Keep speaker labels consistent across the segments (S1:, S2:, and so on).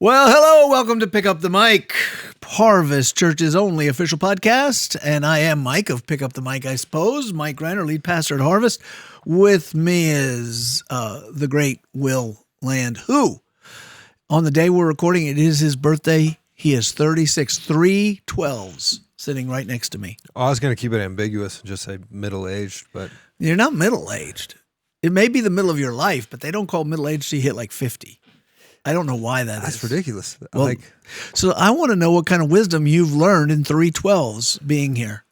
S1: Well, hello, welcome to Pick Up the Mic, Harvest Church's only official podcast, and I am Mike of Pick Up the Mic, I suppose. Mike Reiner, lead pastor at Harvest. With me is the great Will Land, who, on the day we're recording, it is his birthday. He is 36, 3 12s, sitting right next to me.
S2: Oh, I was going to keep it ambiguous and just say middle-aged, but...
S1: You're not middle-aged. It may be the middle of your life, but they don't call middle-aged till you hit like 50. I don't know why
S2: That's
S1: is.
S2: ridiculous.
S1: Well, so I want to know what kind of wisdom you've learned in 312s being here.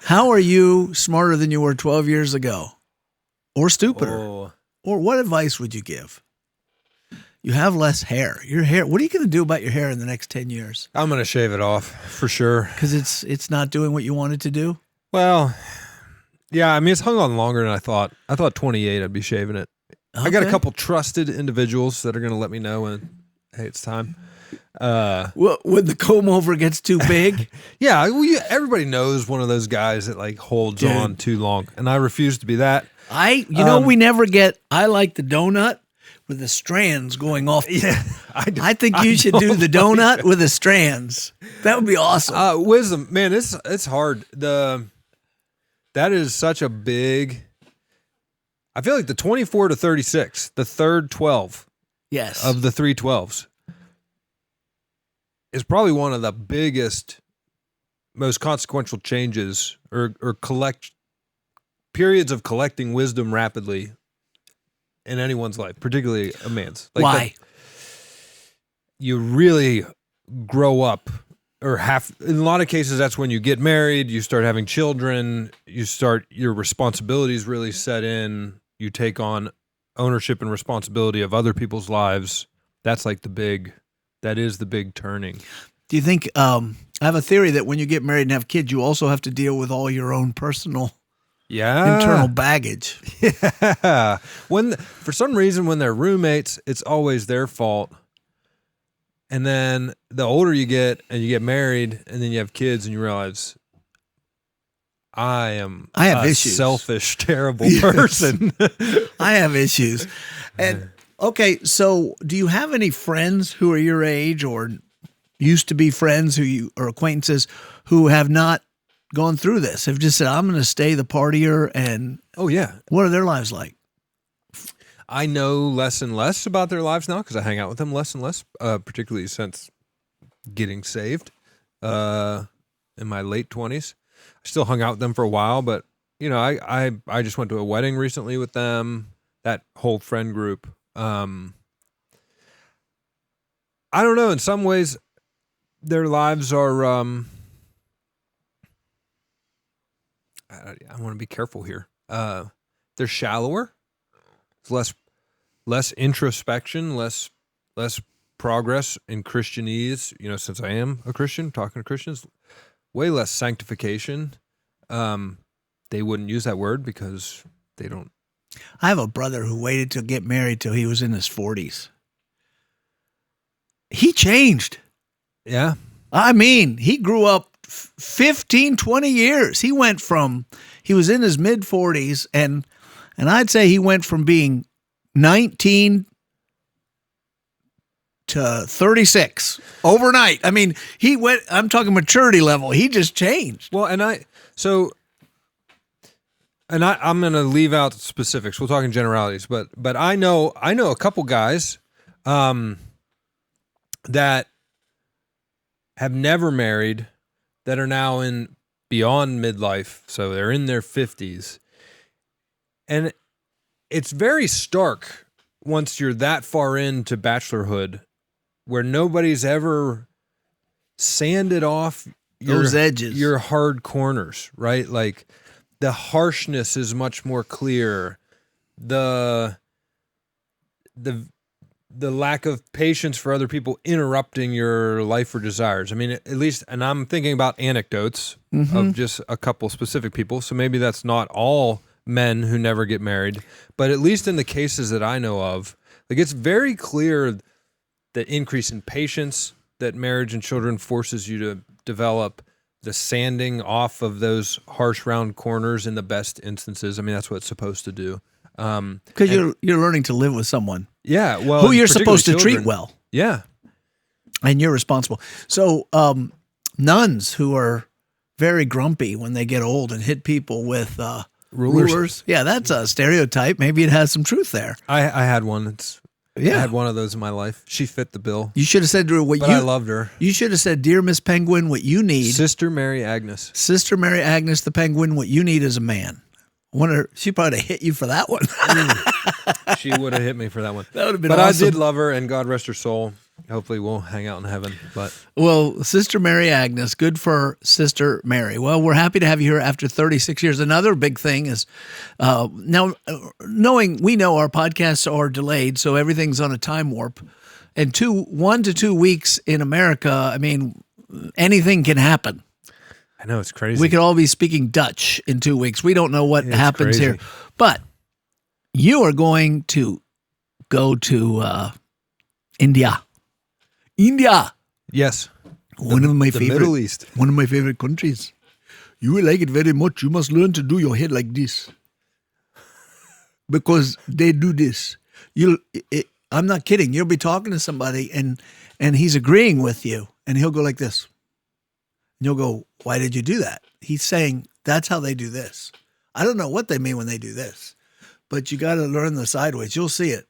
S1: How are you smarter than you were 12 years ago? Or stupider?
S2: Oh.
S1: Or what advice would you give? You have less hair. Your hair, what are you going to do about your hair in the next 10 years?
S2: I'm going to shave it off for sure.
S1: Because it's not doing what you want it to do?
S2: Well, yeah, I mean, it's hung on longer than I thought. I thought 28 I'd be shaving it. Okay. I got a couple trusted individuals that are going to let me know when, hey, it's time.
S1: Well, when the comb over gets too big?
S2: Yeah, everybody knows one of those guys that like holds on too long, and I refuse to be that.
S1: We never get, I like the donut with the strands going off.
S2: Yeah,
S1: I think you should do the donut with the strands. That would be awesome.
S2: Wisdom, man, it's hard. That is such a big... I feel like the 24 to 36, the third 12 of the 312s, is probably one of the biggest, most consequential changes or periods of collecting wisdom rapidly in anyone's life, particularly a man's. Like
S1: why?
S2: You really grow up, in a lot of cases, that's when you get married, you start having children, your responsibilities really set in. You take on ownership and responsibility of other people's lives. That's like that is the big turning.
S1: Do you think, I have a theory that when you get married and have kids, you also have to deal with all your own personal internal baggage.
S2: Yeah. For some reason, when they're roommates, it's always their fault. And then the older you get and you get married and then you have kids and you realize, I have
S1: issues.
S2: Selfish, terrible person.
S1: I have issues. And okay, so do you have any friends who are your age or used to be friends or acquaintances who have not gone through this? Have just said, I'm going to stay the partier, and
S2: oh yeah.
S1: What are their lives like?
S2: I know less and less about their lives now because I hang out with them less and less, particularly since getting saved in my late 20s. I still hung out with them for a while, but I just went to a wedding recently with them, that whole friend group. I don't know. In some ways, their lives are, I want to be careful here. They're shallower. It's less introspection, less progress in Christianese, since I am a Christian, talking to Christians. Way less sanctification. They wouldn't use that word because they don't.
S1: I have a brother who waited to get married till he was in his 40s. He changed.
S2: Yeah.
S1: I mean, he grew up 15, 20 years. He was in his mid 40s and I'd say he went from being 19 to 36 overnight. I mean, I'm talking maturity level. He just changed.
S2: Well, I'm going to leave out specifics. We'll talk in generalities, but I know a couple guys that have never married that are now in beyond midlife. So they're in their 50s. And it's very stark once you're that far into bachelorhood where nobody's ever sanded off
S1: those edges,
S2: your hard corners, right? Like the harshness is much more clear. The lack of patience for other people interrupting your life or desires. I mean, at least, and I'm thinking about anecdotes of just a couple specific people. So maybe that's not all men who never get married, but at least in the cases that I know of, like it's very clear the increase in patience that marriage and children forces you to develop, the sanding off of those harsh round corners in the best instances. I mean, that's what it's supposed to do.
S1: Because you're learning to live with someone.
S2: Yeah, well,
S1: who you're supposed to treat well.
S2: Yeah.
S1: And you're responsible. So nuns who are very grumpy when they get old and hit people with rulers. Yeah, that's a stereotype. Maybe it has some truth there.
S2: I had one. I
S1: Yeah.
S2: had one of those in my life. She fit the bill.
S1: You should have said to her what
S2: But I loved her.
S1: You should have said, "Dear Miss Penguin, what you need."
S2: Sister Mary Agnes.
S1: Sister Mary Agnes the Penguin, what you need is a man. Wonder she probably hit you for that one.
S2: She would have hit me for that one.
S1: That would have been
S2: But
S1: awesome.
S2: I did love her, and God rest her soul. Hopefully we'll hang out in heaven. But
S1: Well, Sister Mary Agnes, good for Sister Mary. Well, we're happy to have you here after 36 years. Another big thing is now we know our podcasts are delayed, so everything's on a time warp. And 1 to 2 weeks in America, I mean, anything can happen.
S2: I know it's crazy.
S1: We could all be speaking Dutch in 2 weeks. We don't know what happens
S2: crazy.
S1: here. But you are going to go to India. India.
S2: Yes.
S1: One of my
S2: The
S1: favorite
S2: Middle East.
S1: One of my favorite countries. You will like it very much. You must learn to do your head like this. Because they do this. I'm not kidding. You'll be talking to somebody and he's agreeing with you and he'll go like this. And you'll go, "Why did you do that?" He's saying, "That's how they do this." I don't know what they mean when they do this, but you got to learn the sideways. You'll see it.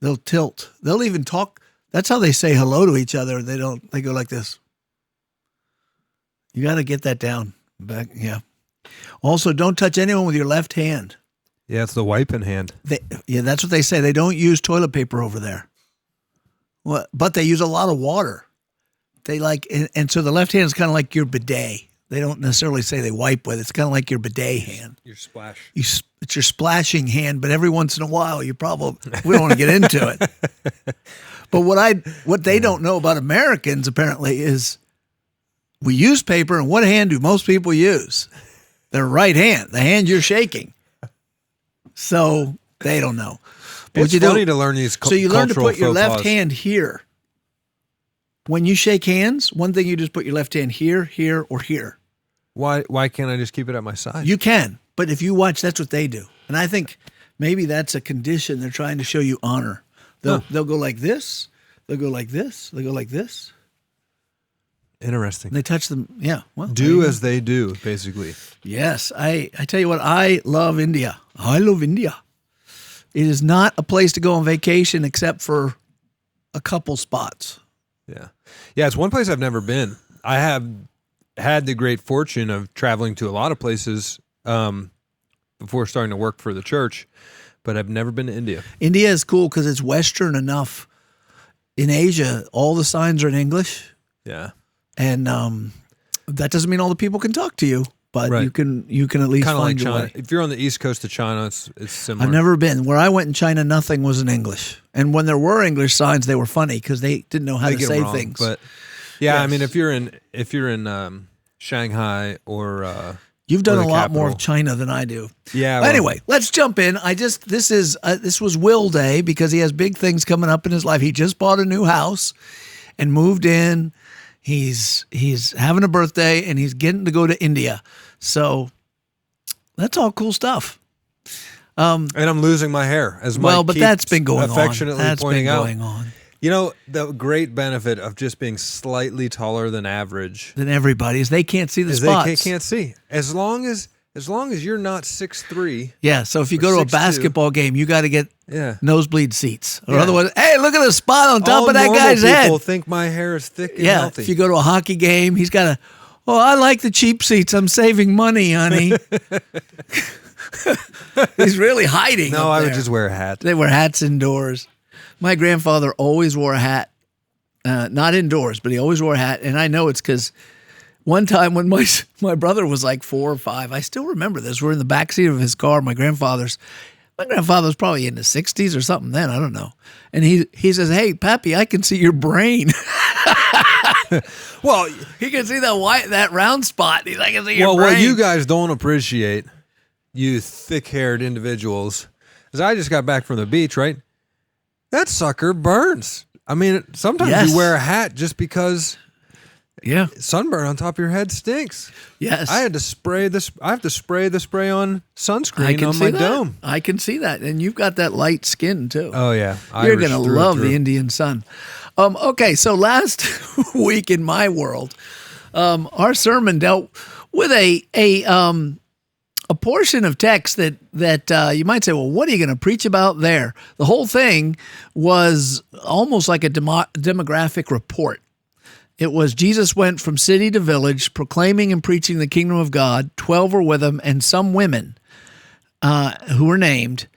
S1: They'll tilt. They'll even talk. That's how they say hello to each other. They go like this. You got to get that down. Back, yeah. Also, don't touch anyone with your left hand.
S2: Yeah, it's the wiping hand.
S1: That's what they say. They don't use toilet paper over there. Well, but they use a lot of water. They and so the left hand is kind of like your bidet. They don't necessarily say they wipe with. It's kind of like your bidet hand.
S2: Your splash.
S1: It's your splashing hand, but every once in a while, we don't want to get into it. But what they don't know about Americans apparently is we use paper, and what hand do most people use? Their right hand, the hand you're shaking. So they don't know. But
S2: It's funny to learn these
S1: So you learn to put your
S2: faux
S1: left
S2: pas.
S1: hand here. When you shake hands, one thing you just put your left hand here, here, or here.
S2: Why can't I just keep it at my side?
S1: You can, but if you watch, that's what they do. And I think maybe that's a condition. They're trying to show you honor. They'll go like this. They'll go like this. They'll go like this.
S2: Interesting.
S1: And they touch them. Yeah. Well,
S2: Do as they do, basically.
S1: Yes. I tell you what, I love India. I love India. It is not a place to go on vacation except for a couple spots.
S2: Yeah. Yeah, it's one place I've never been. I have had the great fortune of traveling to a lot of places before starting to work for the church, but I've never been to India.
S1: India is cool because it's Western enough. In Asia, all the signs are in English.
S2: Yeah.
S1: And that doesn't mean all the people can talk to you, but
S2: Right.
S1: you can at least
S2: Kind of
S1: find
S2: like
S1: your
S2: China.
S1: way.
S2: If you're on the east coast of China, it's similar.
S1: I've never been. Where I went in China, nothing was in English. And when there were English signs, they were funny because they didn't know how
S2: They
S1: to
S2: get 'em
S1: say
S2: wrong,
S1: things.
S2: But yeah, I
S1: Yes.
S2: mean, if you're in Shanghai or
S1: You've done
S2: or
S1: a
S2: the
S1: lot more of
S2: capital.
S1: China than I do.
S2: Yeah.
S1: Well, anyway, let's jump in. This was Will Day because he has big things coming up in his life. He just bought a new house and moved in. He's having a birthday and he's getting to go to India. So that's all cool stuff.
S2: and I'm losing my hair as Mike
S1: Well, but that's
S2: keeps
S1: been going
S2: affectionately
S1: on. That's
S2: pointing
S1: been
S2: out.
S1: going on.
S2: You know, the great benefit of just being slightly taller than average
S1: Than everybody is they can't see the
S2: is
S1: spots.
S2: they can't see. As long as you're not 6'3",
S1: Yeah, so if you go to a
S2: 6'2".
S1: basketball game, you got to get
S2: yeah.
S1: nosebleed seats, or
S2: Yeah.
S1: otherwise, hey, look at the spot on top
S2: All
S1: of that
S2: normal
S1: guy's head.
S2: people think my hair is thick and
S1: Yeah,
S2: healthy.
S1: if you go to a hockey game, he's got I like the cheap seats. I'm saving money, honey. He's really hiding.
S2: no,
S1: up
S2: I would
S1: there.
S2: just wear a hat.
S1: They wear hats indoors. My grandfather always wore a hat, not indoors, but he always wore a hat. And I know it's because one time when my brother was like 4 or 5, I still remember this. We're in the backseat of his car, my grandfather's. My grandfather was probably in the 60s or something then. I don't know. And he says, "Hey, Pappy, I can see your brain."
S2: Well,
S1: He can see that round spot. He's like, "I can see your
S2: what
S1: brain."
S2: you guys don't appreciate, you thick-haired individuals, is I just got back from the beach, right? That sucker burns. I mean, sometimes
S1: Yes.
S2: you wear a hat just because
S1: Yeah.
S2: sunburn on top of your head stinks.
S1: Yes.
S2: I have to spray the spray-on sunscreen
S1: I can
S2: on
S1: see
S2: my
S1: that.
S2: dome.
S1: I can see that. And you've got that light skin too.
S2: Oh yeah,
S1: You're
S2: Irish
S1: going to
S2: through and
S1: love
S2: through.
S1: the Indian sun. Okay, so last week in my world, our sermon dealt with a portion of text that you might say, well, what are you going to preach about there? The whole thing was almost like a demographic report. It was Jesus went from city to village, proclaiming and preaching the kingdom of God. 12 were with him, and some women who were named,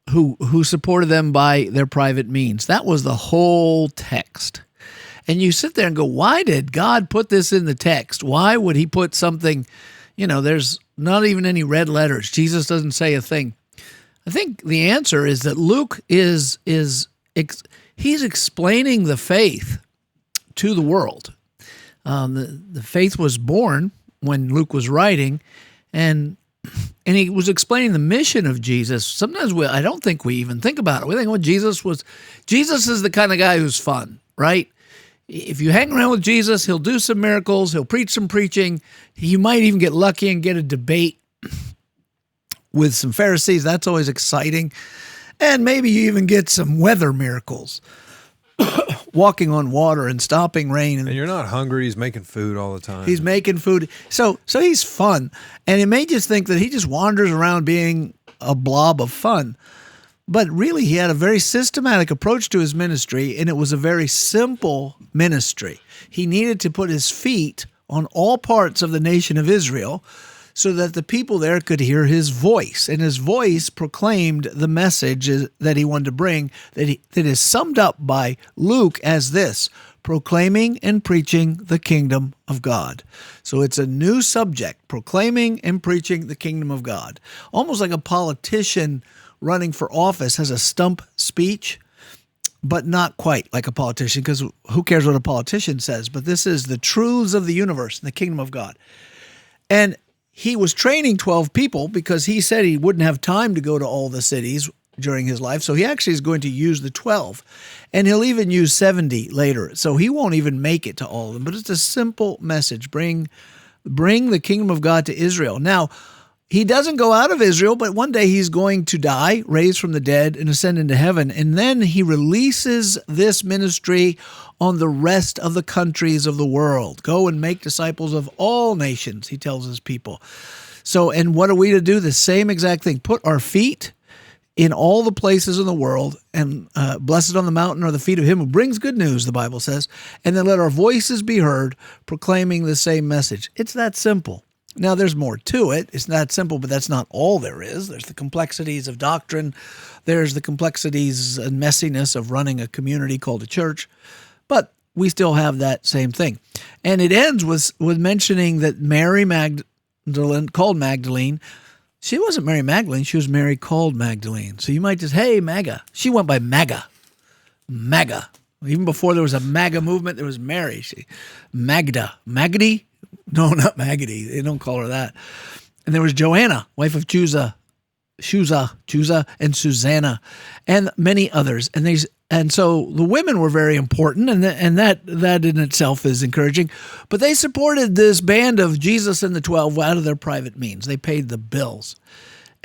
S1: who supported them by their private means. That was the whole text. And you sit there and go, why did God put this in the text? Why would he put something, there's not even any red letters. Jesus doesn't say a thing. I think the answer is that Luke he's explaining the faith to the world. The faith was born when Luke was writing, and he was explaining the mission of Jesus. Sometimes I don't think we even think about it. We think, well, Jesus is the kind of guy who's fun, right? If you hang around with Jesus, he'll do some miracles, he'll preach some preaching. You might even get lucky and get a debate with some Pharisees. That's always exciting. And maybe you even get some weather miracles. Walking on water and stopping rain.
S2: And you're not hungry. He's making food all the time.
S1: He's making food. So he's fun. And it may just think that he just wanders around being a blob of fun. But really, he had a very systematic approach to his ministry, and it was a very simple ministry. He needed to put his feet on all parts of the nation of Israel so that the people there could hear his voice. And his voice proclaimed the message that he wanted to bring, that is summed up by Luke as this: proclaiming and preaching the kingdom of God. So it's a new subject, proclaiming and preaching the kingdom of God. Almost like a politician running for office has a stump speech, but not quite like a politician, because who cares what a politician says? But this is the truths of the universe and the kingdom of God. And he was training 12 people because he said he wouldn't have time to go to all the cities during his life. So he actually is going to use the 12, and he'll even use 70 later. So he won't even make it to all of them, but it's a simple message. Bring the kingdom of God to Israel. Now, he doesn't go out of Israel, but one day he's going to die, raised from the dead, and ascend into heaven. And then he releases this ministry on the rest of the countries of the world. Go and make disciples of all nations, he tells his people. So, and what are we to do? The same exact thing. Put our feet in all the places in the world, and blessed on the mountain are the feet of him who brings good news, the Bible says. And then let our voices be heard, proclaiming the same message. It's that simple. Now, there's more to it. It's not simple, but that's not all there is. There's the complexities of doctrine. There's the complexities and messiness of running a community called a church. But we still have that same thing. And it ends with mentioning that Mary Magdalene, called Magdalene, she wasn't Mary Magdalene. She was Mary called Magdalene. So you might just, hey, Maga. She went by Maga. Maga. Even before there was a MAGA movement, there was Mary. Magda. Magdi? No, not Maggie. They don't call her that. And there was Joanna, wife of Chuza, and Susanna, and many others. And so the women were very important, and that in itself is encouraging. But they supported this band of Jesus and the 12 out of their private means. They paid the bills.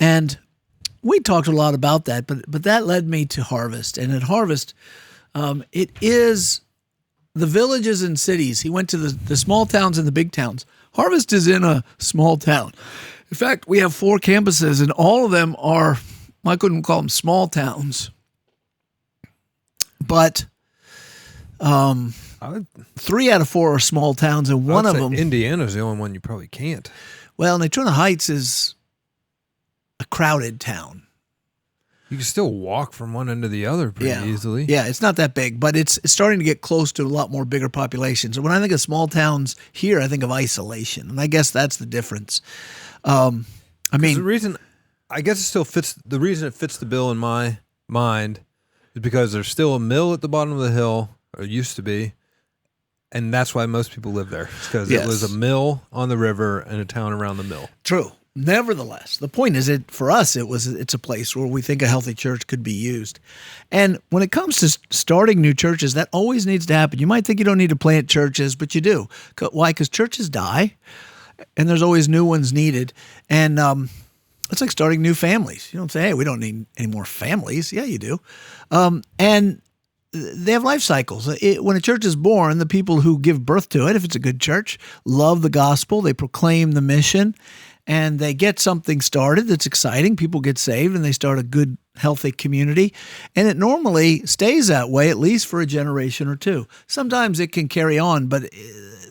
S1: And we talked a lot about that, but that led me to Harvest. And at Harvest, it is the villages and cities. He went to the small towns and the big towns. Harvest is in a small town. In fact, we have 4 campuses, and all of them are, I couldn't call them small towns, but 3 out of 4 are small towns, and one of them...
S2: Indiana's the only one you probably can't.
S1: Well, Natrona Heights is a crowded town.
S2: You can still walk from one end to the other pretty easily.
S1: Yeah, it's not that big, but it's starting to get close to a lot more bigger populations. So when I think of small towns here, I think of isolation, and I guess that's the difference. The
S2: reason it fits the bill in my mind is because there's still a mill at the bottom of the hill, or used to be, and that's why most people live there, because it was a mill on the river and a town around the mill.
S1: True. Nevertheless, the point is, for us, it's a place where we think a healthy church could be used. And when it comes to starting new churches, that always needs to happen. You might think you don't need to plant churches, but you do. Why? Because churches die, and there's always new ones needed. And it's like starting new families. You don't say, hey, we don't need any more families. Yeah, you do. And they have life cycles. When a church is born, the people who give birth to it, if it's a good church, love the gospel, they proclaim the mission, and they get something started that's exciting. People get saved and they start a good, healthy community. And it normally stays that way, at least for a generation or two. Sometimes it can carry on, but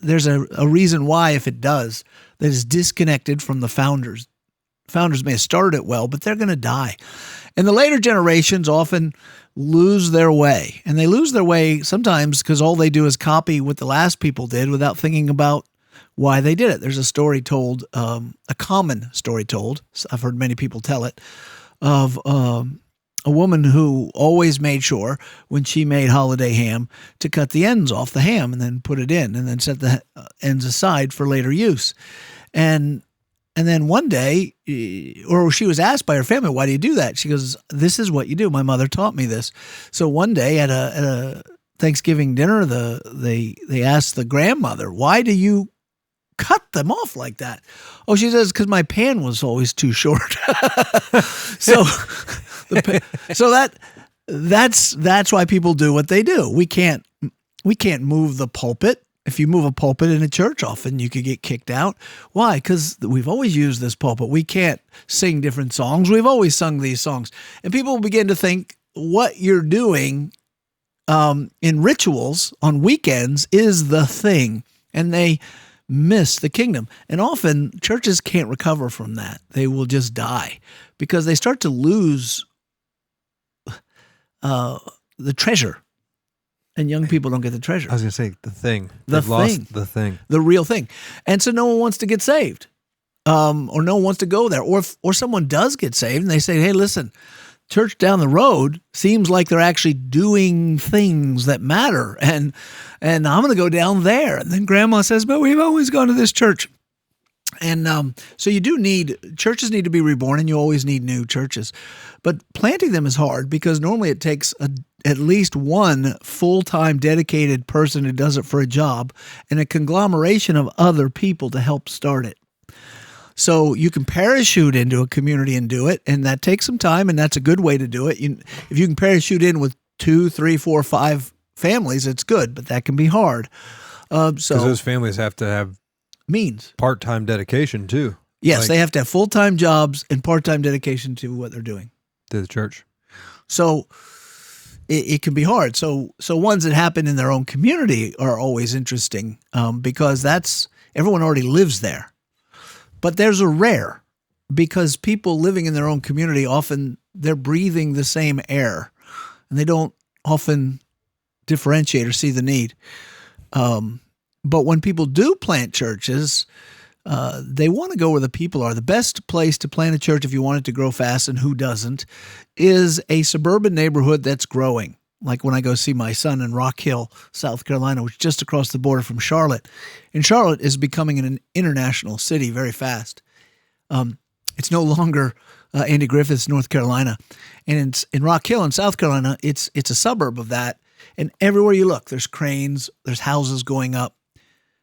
S1: there's a reason why, if it does, that is disconnected from the founders. Founders may have started it well, but they're going to die. And the later generations often lose their way. And they lose their way sometimes because all they do is copy what the last people did without thinking about why they did it. There's a story told, a common story told, I've heard many people tell it, of a woman who always made sure when she made holiday ham to cut the ends off the ham and then put it in and then set the ends aside for later use. And then one day, or she was asked by her family, why do you do that? She goes, this is what you do. My mother taught me this. So one day at a Thanksgiving dinner, they asked the grandmother, why do you cut them off like that? Oh, she says, because my pan was always too short. so that's why people do what they do. We can't move the pulpit. If you move a pulpit in a church, often you could get kicked out. Why? Because we've always used this pulpit. We can't sing different songs. We've always sung these songs. And people begin to think what you're doing in rituals on weekends is the thing. And they miss the kingdom. And often churches can't recover from that. They will just die because they start to lose the treasure. And young people don't get the treasure.
S2: I was going to say the thing.
S1: They've
S2: lost the thing.
S1: The real thing. And so no one wants to get saved, or no one wants to go there. Or someone does get saved and they say, hey, listen, church down the road seems like they're actually doing things that matter. And I'm going to go down there. And then grandma says, but we've always gone to this church. And so churches need to be reborn, and you always need new churches. But planting them is hard because normally it takes at least one full-time dedicated person who does it for a job and a conglomeration of other people to help start it. So you can parachute into a community and do it, and that takes some time, and that's a good way to do it. If you can parachute in with 2, 3, 4, 5 families, it's good, but that can be hard.
S2: Because those families have to have
S1: means
S2: part-time dedication too.
S1: Yes, they have to have full-time jobs and part-time dedication to what they're doing.
S2: To the church.
S1: So it can be hard. So ones that happen in their own community are always interesting because everyone already lives there. But there's a rare, because people living in their own community, often they're breathing the same air and they don't often differentiate or see the need. But when people do plant churches, they want to go where the people are. The best place to plant a church, if you want it to grow fast, and who doesn't, is a suburban neighborhood that's growing. Like when I go see my son in Rock Hill, South Carolina, which is just across the border from Charlotte. And Charlotte is becoming an international city very fast. It's no longer Andy Griffith's North Carolina. And in Rock Hill in South Carolina, it's a suburb of that. And everywhere you look, there's cranes, there's houses going up.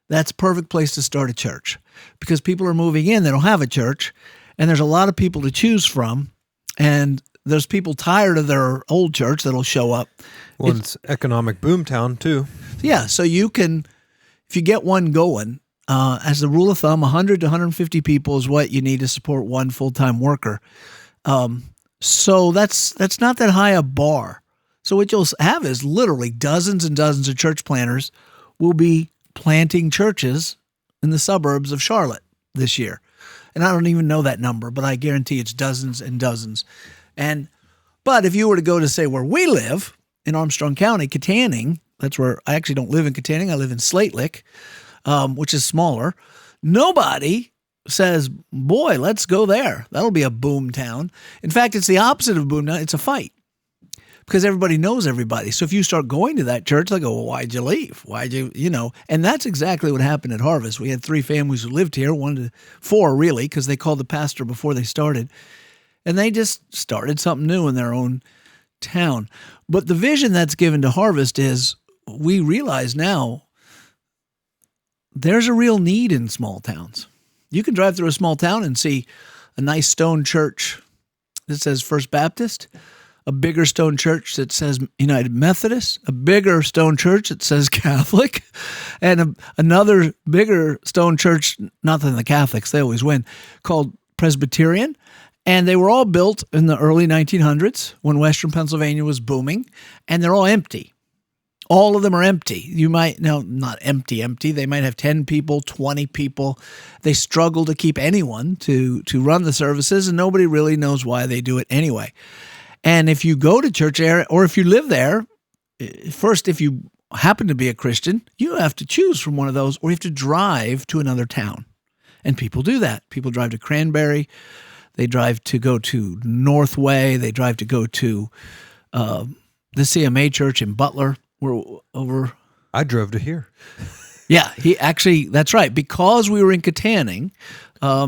S1: That's a perfect place to start a church because people are moving in. They don't have a church, and there's a lot of people to choose from, and there's people tired of their old church that'll show up.
S2: Well, it's economic boom town too.
S1: Yeah, so you can, if you get one going, as a rule of thumb, 100 to 150 people is what you need to support one full-time worker. So that's not that high a bar. So what you'll have is literally dozens and dozens of church planters will be planting churches in the suburbs of Charlotte this year. And I don't even know that number, but I guarantee it's dozens and dozens. But if you were to go to, say, where we live in Armstrong County, Katanning, that's where I actually don't live in Katanning. I live in Slate Lick, which is smaller. Nobody says, boy, let's go there. That'll be a boom town. In fact, it's the opposite of boom town. It's a fight. Because everybody knows everybody. So if you start going to that church, they go, well, why'd you leave? Why'd you, And that's exactly what happened at Harvest. We had 3 families who lived here, 4 really, because they called the pastor before they started. And they just started something new in their own town. But the vision that's given to Harvest is we realize now there's a real need in small towns. You can drive through a small town and see a nice stone church that says First Baptist, a bigger stone church that says United Methodist, a bigger stone church that says Catholic, and another bigger stone church, not than the Catholics, they always win, called Presbyterian. And they were all built in the early 1900s when Western Pennsylvania was booming, and they're all empty. All of them are empty. You might, no, not empty. They might have 10 people, 20 people. They struggle to keep anyone to run the services, and nobody really knows why they do it anyway. And if you go to church area, or if you live there, first, if you happen to be a Christian, you have to choose from one of those, or you have to drive to another town. And people do that. People drive to Cranberry. They drive to go to Northway. They drive to go to the CMA church in Butler. We're over.
S2: I drove to here.
S1: Yeah, that's right. Because we were in Katanning,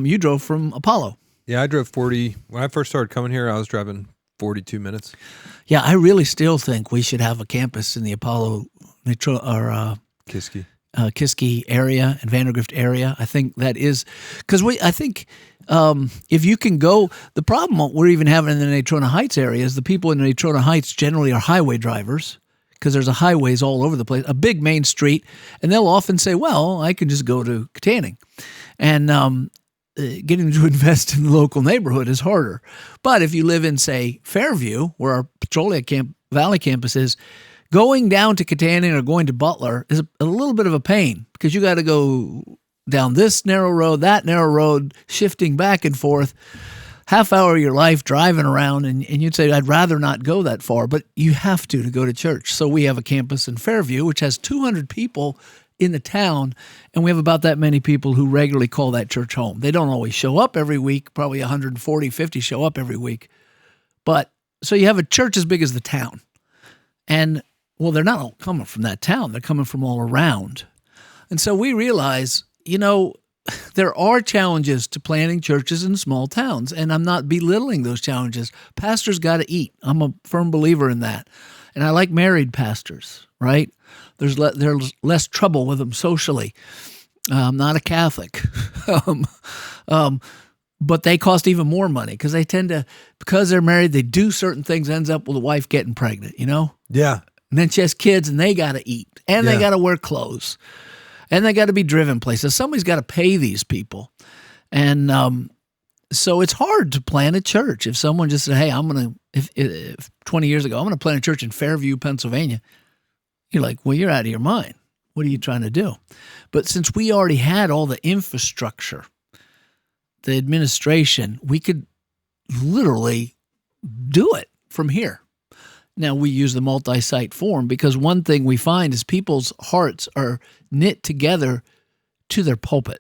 S1: you drove from Apollo.
S2: Yeah, I drove 40. When I first started coming here, I was driving 42 minutes.
S1: Yeah, I really still think we should have a campus in the Apollo Kiski area and Vandergrift area. I think that is because I think if you can go, the problem we're even having in the Natrona Heights area is the people in Natrona Heights generally are highway drivers because there's highways all over the place, a big main street, and they'll often say, well, I can just go to Katanning. And getting to invest in the local neighborhood is harder. But if you live in, say, Fairview, where our Petrolia Valley campus is, going down to Katanning or going to Butler is a little bit of a pain because you got to go down this narrow road, that narrow road, shifting back and forth, half hour of your life driving around, and you'd say, I'd rather not go that far, but you have to go to church. So we have a campus in Fairview, which has 200 people in the town, and we have about that many people who regularly call that church home. They don't always show up every week, probably 140, 50 show up every week. But so you have a church as big as the town. And well, they're not all coming from that town. They're coming from all around. And so we realize, there are challenges to planting churches in small towns, and I'm not belittling those challenges. Pastors got to eat. I'm a firm believer in that. And I like married pastors, right? There's less trouble with them socially. I'm not a Catholic. But they cost even more money because they tend to, because they're married, they do certain things, ends up with the wife getting pregnant,
S2: Yeah.
S1: And then she has kids and they got to eat and they got to wear clothes and they got to be driven places. Somebody's got to pay these people. And so it's hard to plant a church. If someone just said, hey, if 20 years ago, I'm going to plant a church in Fairview, Pennsylvania, you're like, well, you're out of your mind. What are you trying to do? But since we already had all the infrastructure, the administration, we could literally do it from here. Now, we use the multi-site form because one thing we find is people's hearts are knit together to their pulpit,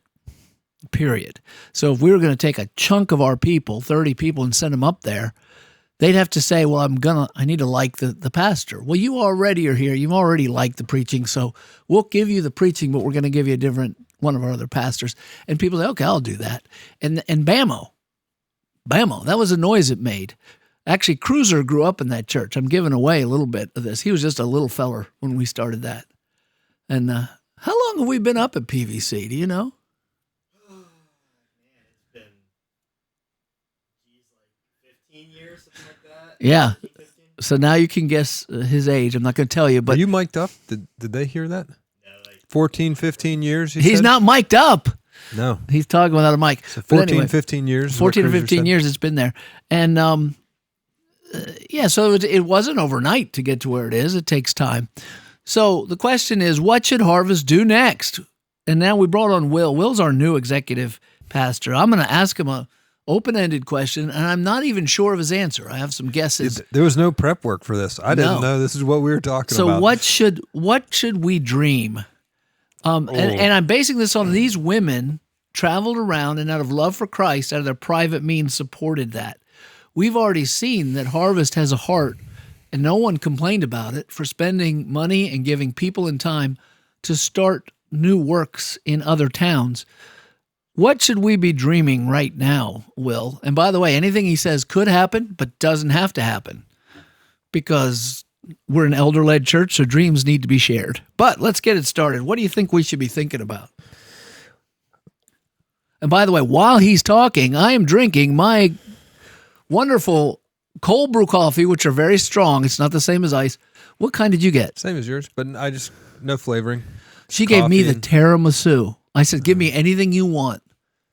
S1: period. So if we were going to take a chunk of our people, 30 people, and send them up there, they'd have to say, well, I need to like the pastor. Well, you already are here. You've already liked the preaching, so we'll give you the preaching, but we're going to give you a different one of our other pastors. And people say, okay, I'll do that. And bammo, that was a noise it made. Actually, Cruiser grew up in that church. I'm giving away a little bit of this. He was just a little feller when we started that. And how long have we been up at PVC? Do you know?
S3: Oh, man, it's been, like 15 years, something like that.
S1: Yeah. So now you can guess his age. I'm not going to tell you. But
S2: are you mic'd up? Did they hear that?
S3: No,
S2: 14, 15 years,
S1: he's
S2: said?
S1: not mic'd up.
S2: No.
S1: He's talking without a mic.
S2: So 14, 15 years. is what
S1: 14 or
S2: Cruiser
S1: 15
S2: said?
S1: years it's been there. And so it wasn't overnight to get to where it is. It takes time. So the question is, what should Harvest do next? And now we brought on Will. Will's our new executive pastor. I'm going to ask him a open-ended question, and I'm not even sure of his answer. I have some guesses.
S2: There was no prep work for this. I didn't know this is what we were talking about.
S1: So what should we dream? And I'm basing this on these women traveled around and out of love for Christ, out of their private means, supported that. We've already seen that Harvest has a heart, and no one complained about it, for spending money and giving people and time to start new works in other towns. What should we be dreaming right now, Will? And by the way, anything he says could happen, but doesn't have to happen, because we're an elder-led church, so dreams need to be shared. But let's get it started. What do you think we should be thinking about? And by the way, while he's talking, I am drinking my wonderful cold brew coffee, which are very strong. It's not the same as ice. What kind did you get?
S2: Same as yours, but I just no flavoring.
S1: She gave me
S2: Coffee
S1: the
S2: and-
S1: tiramisu. I said, give me anything you want.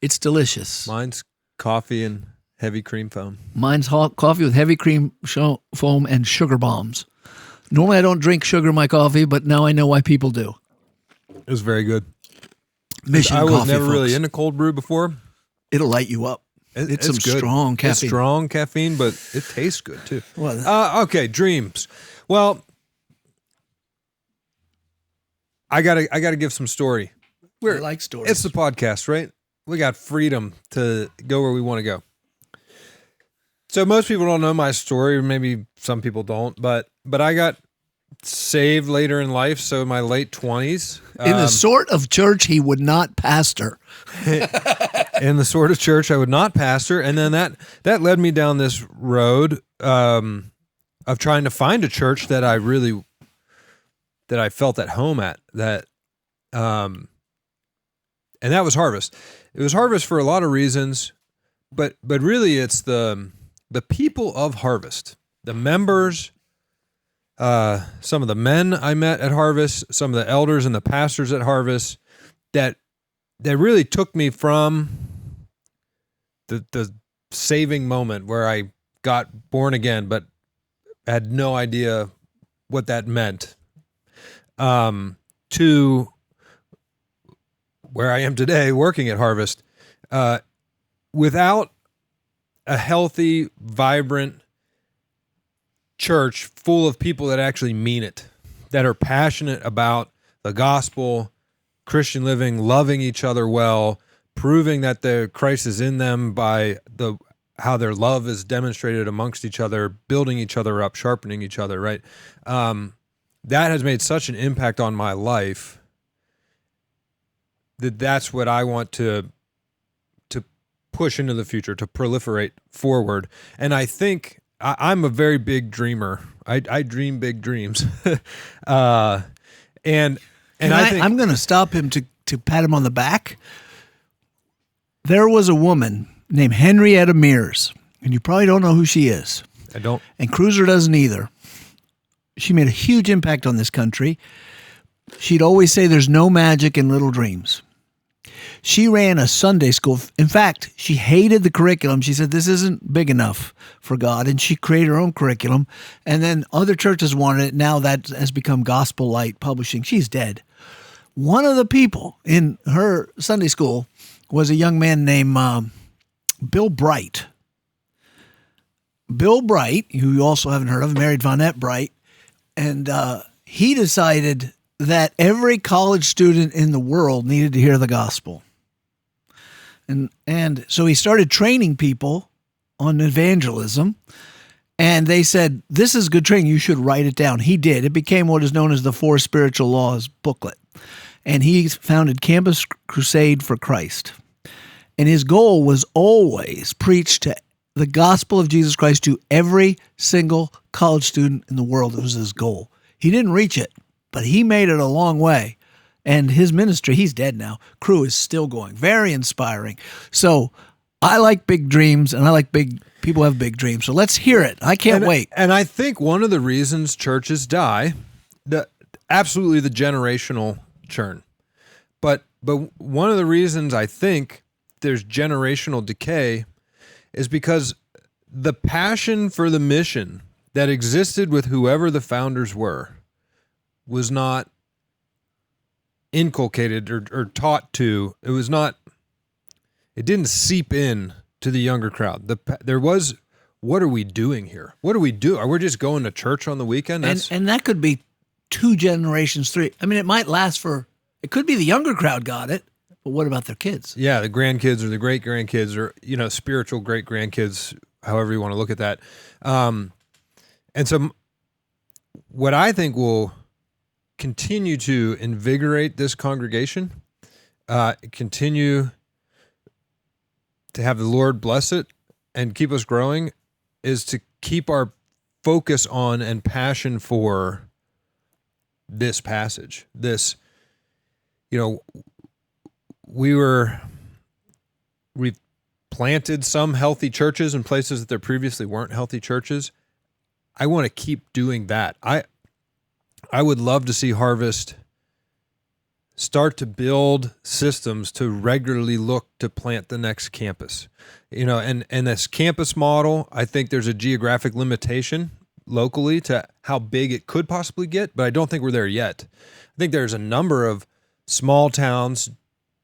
S1: It's delicious.
S2: Mine's coffee and heavy cream foam.
S1: Mine's hot coffee with heavy cream foam and sugar bombs. Normally, I don't drink sugar in my coffee, but now I know why people do.
S2: It was very good.
S1: Mission
S2: I was
S1: coffee,
S2: never really
S1: folks.
S2: into cold brew before.
S1: It'll light you up. It's some
S2: good.
S1: strong caffeine.
S2: It's strong caffeine, but it tastes good too.
S1: Well,
S2: Okay, dreams. Well, I gotta give some story.
S1: I like stories.
S2: It's the podcast, right? We got freedom to go where we want to go. So most people don't know my story, or maybe some people don't, but I got saved later in life, so in my late 20s.
S1: in the sort of church he would not pastor.
S2: In the sort of church I would not pastor, and then that led me down this road of trying to find a church that I felt at home at, and that was Harvest. It was Harvest for a lot of reasons, but really it's the people of Harvest, the members, some of the men I met at Harvest, some of the elders and the pastors at Harvest that really took me from the saving moment where I got born again, but had no idea what that meant, to where I am today working at Harvest, without a healthy, vibrant church full of people that actually mean it, that are passionate about the gospel, Christian living, loving each other well, proving that the Christ is in them by how their love is demonstrated amongst each other, building each other up, sharpening each other, right? That has made such an impact on my life that's what I want to push into the future, to proliferate forward. And I think I'm a very big dreamer. I dream big dreams. And I think
S1: I'm going to stop him to pat him on the back. There was a woman named Henrietta Mears, and you probably don't know who she is.
S2: I don't.
S1: And Cruiser doesn't either. She made a huge impact on this country. She'd always say there's no magic in little dreams. She ran a Sunday school. In fact, she hated the curriculum. She said, this isn't big enough for God. And she created her own curriculum. And then other churches wanted it. Now that has become Gospel Light Publishing. She's dead. One of the people in her Sunday school was a young man named Bill Bright. Bill Bright, who you also haven't heard of, married Vonette Bright. And he decided that every college student in the world needed to hear the gospel. And so he started training people on evangelism, and they said, this is good training, you should write it down. He did. It became what is known as the Four Spiritual Laws booklet. And he founded Campus Crusade for Christ. And his goal was always preach to the gospel of Jesus Christ to every single college student in the world. It was his goal. He didn't reach it, but he made it a long way. And his ministry, he's dead now, Crew is still going. Very inspiring. So I like big dreams, and I like people have big dreams. So let's hear it. I can't wait.
S2: And I think one of the reasons churches die, absolutely the generational churn. But one of the reasons I think there's generational decay is because the passion for the mission that existed with whoever the founders were was not inculcated or taught to. It didn't seep in to the younger crowd. There was, what are we doing here? What do we do? Are we just going to church on the weekend?
S1: And that could be 2 generations, 3. I mean, it might last it could be the younger crowd got it, but what about their kids?
S2: Yeah, the grandkids or the great grandkids or, spiritual great grandkids, however you want to look at that. And so what I think will continue to invigorate this congregation, continue to have the Lord bless it and keep us growing, is to keep our focus on and passion for this passage. We've planted some healthy churches in places that there previously weren't healthy churches. I want to keep doing that. I would love to see Harvest start to build systems to regularly look to plant the next campus. And this campus model, I think there's a geographic limitation locally to how big it could possibly get, but I don't think we're there yet. I think there's a number of small towns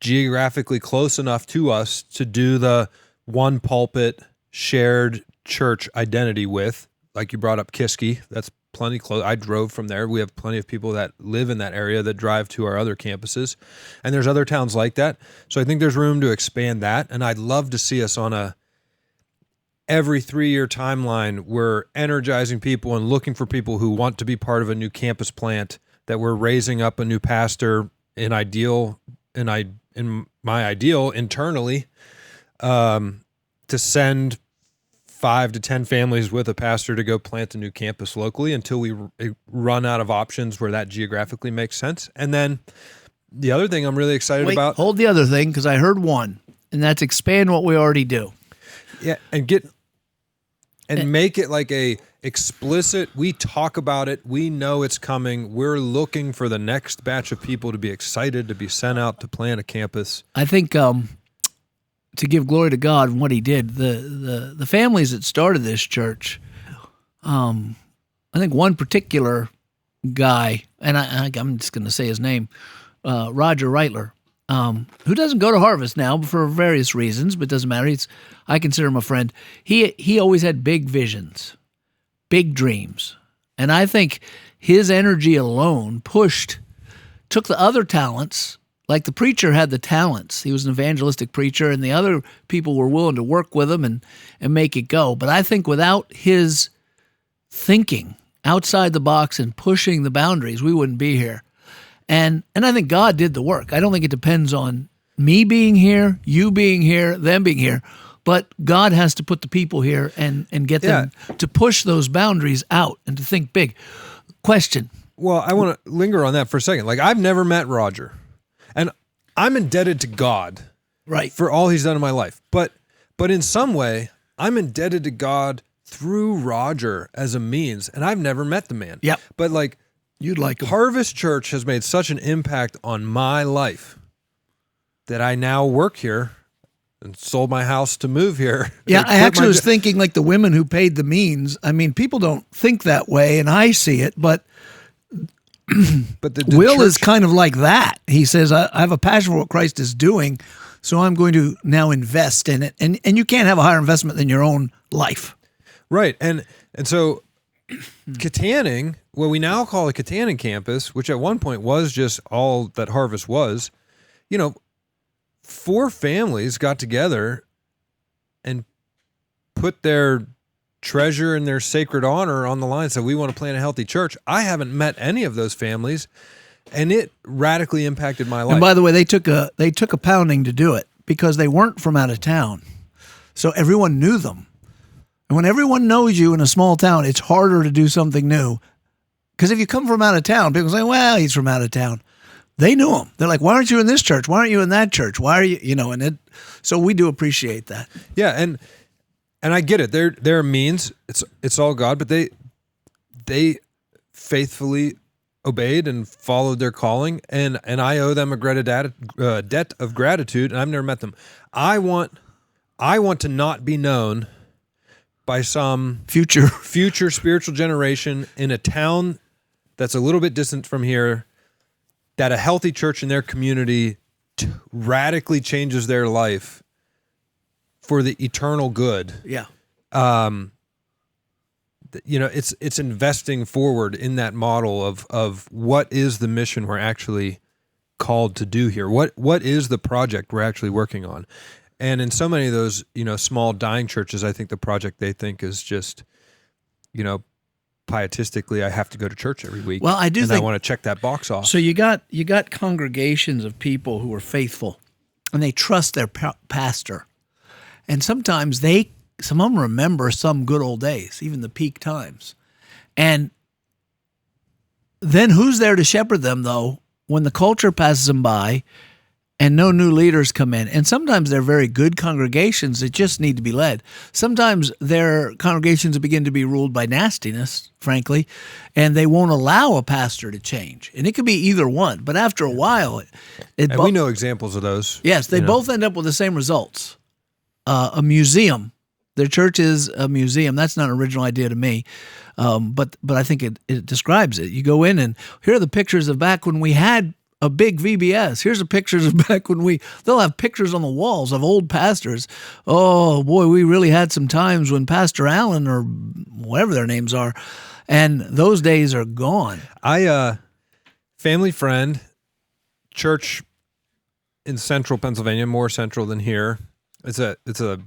S2: geographically close enough to us to do the one pulpit shared church identity with. Like you brought up Kiski, that's plenty close. I drove from there. We have plenty of people that live in that area that drive to our other campuses. And there's other towns like that. So I think there's room to expand that. And I'd love to see us on every 3-year timeline, we're energizing people and looking for people who want to be part of a new campus plant, that we're raising up a new pastor in my ideal internally, to send 5 to 10 families with a pastor to go plant a new campus locally until we run out of options where that geographically makes sense. And then the other thing I'm really excited about.
S1: Hold the other thing, because I heard one, and that's expand what we already do.
S2: Yeah, and make it like a explicit, we talk about it, we know it's coming, we're looking for the next batch of people to be excited to be sent out to plant a campus.
S1: I think to give glory to God and what he did, the families that started this church, I think one particular guy, and I'm just going to say his name, Roger Reitler, who doesn't go to Harvest now for various reasons, but doesn't matter. I consider him a friend. He always had big visions, big dreams. And I think his energy alone took the other talents, like the preacher had the talents. He was an evangelistic preacher, and the other people were willing to work with him and make it go. But I think without his thinking outside the box and pushing the boundaries, we wouldn't be here. And I think God did the work. I don't think it depends on me being here, you being here, them being here. But God has to put the people here and get them to push those boundaries out and to think big. Question.
S2: Well, I want to linger on that for a second. Like, I've never met Roger, and I'm indebted to God,
S1: right,
S2: for all he's done in my life. But in some way, I'm indebted to God through Roger as a means, and I've never met the man.
S1: Yep.
S2: But like,
S1: you'd like him.
S2: Harvest Church has made such an impact on my life that I now work here and sold my house to move here.
S1: Yeah, I actually was thinking like the women who paid the means. I mean, people don't think that way, and I see it, but Will
S2: church is
S1: kind of like that. He says, I have a passion for what Christ is doing, so I'm going to now invest in it. And you can't have a higher investment than your own life.
S2: Right. And so Katanning, what we now call the Katanning campus, which at one point was just all that Harvest was, 4 families got together and put their treasure and their sacred honor on the line. So we want to plant a healthy church. I haven't met any of those families, and it radically impacted my life.
S1: And by the way, they took a pounding to do it because they weren't from out of town. So everyone knew them. And when everyone knows you in a small town, it's harder to do something new. Because if you come from out of town, people say, well, he's from out of town. They knew him. They're like, why aren't you in this church? Why aren't you in that church? Why are you, so we do appreciate that.
S2: Yeah. And I get it. They're means. It's all God, but they faithfully obeyed and followed their calling, and I owe them a debt of gratitude, and I've never met them. I want to not be known by some
S1: future
S2: spiritual generation in a town that's a little bit distant from here, that a healthy church in their community radically changes their life for the eternal good.
S1: Yeah.
S2: It's investing forward in that model of what is the mission we're actually called to do here. What is the project we're actually working on? And in so many of those, small dying churches, I think the project they think is just, pietistically, I have to go to church every week.
S1: Well, I do think
S2: I want to check that box off.
S1: So you got congregations of people who are faithful, and they trust their pastor. And sometimes some of them remember some good old days, even the peak times. And then who's there to shepherd them, though, when the culture passes them by and no new leaders come in. And sometimes they're very good congregations that just need to be led. Sometimes they're congregations that begin to be ruled by nastiness, frankly, and they won't allow a pastor to change. And it could be either one. But after a while,
S2: And we know examples of those.
S1: yes, they both end up with the same results. A museum. Their church is a museum. That's not an original idea to me, but I think it describes it. You go in and here are the pictures of back when we had a big VBS. Here's the pictures of back when they'll have pictures on the walls of old pastors. Oh boy, we really had some times when Pastor Allen or whatever their names are, and those days are gone.
S2: Family friend, church in central Pennsylvania, more central than here. It's a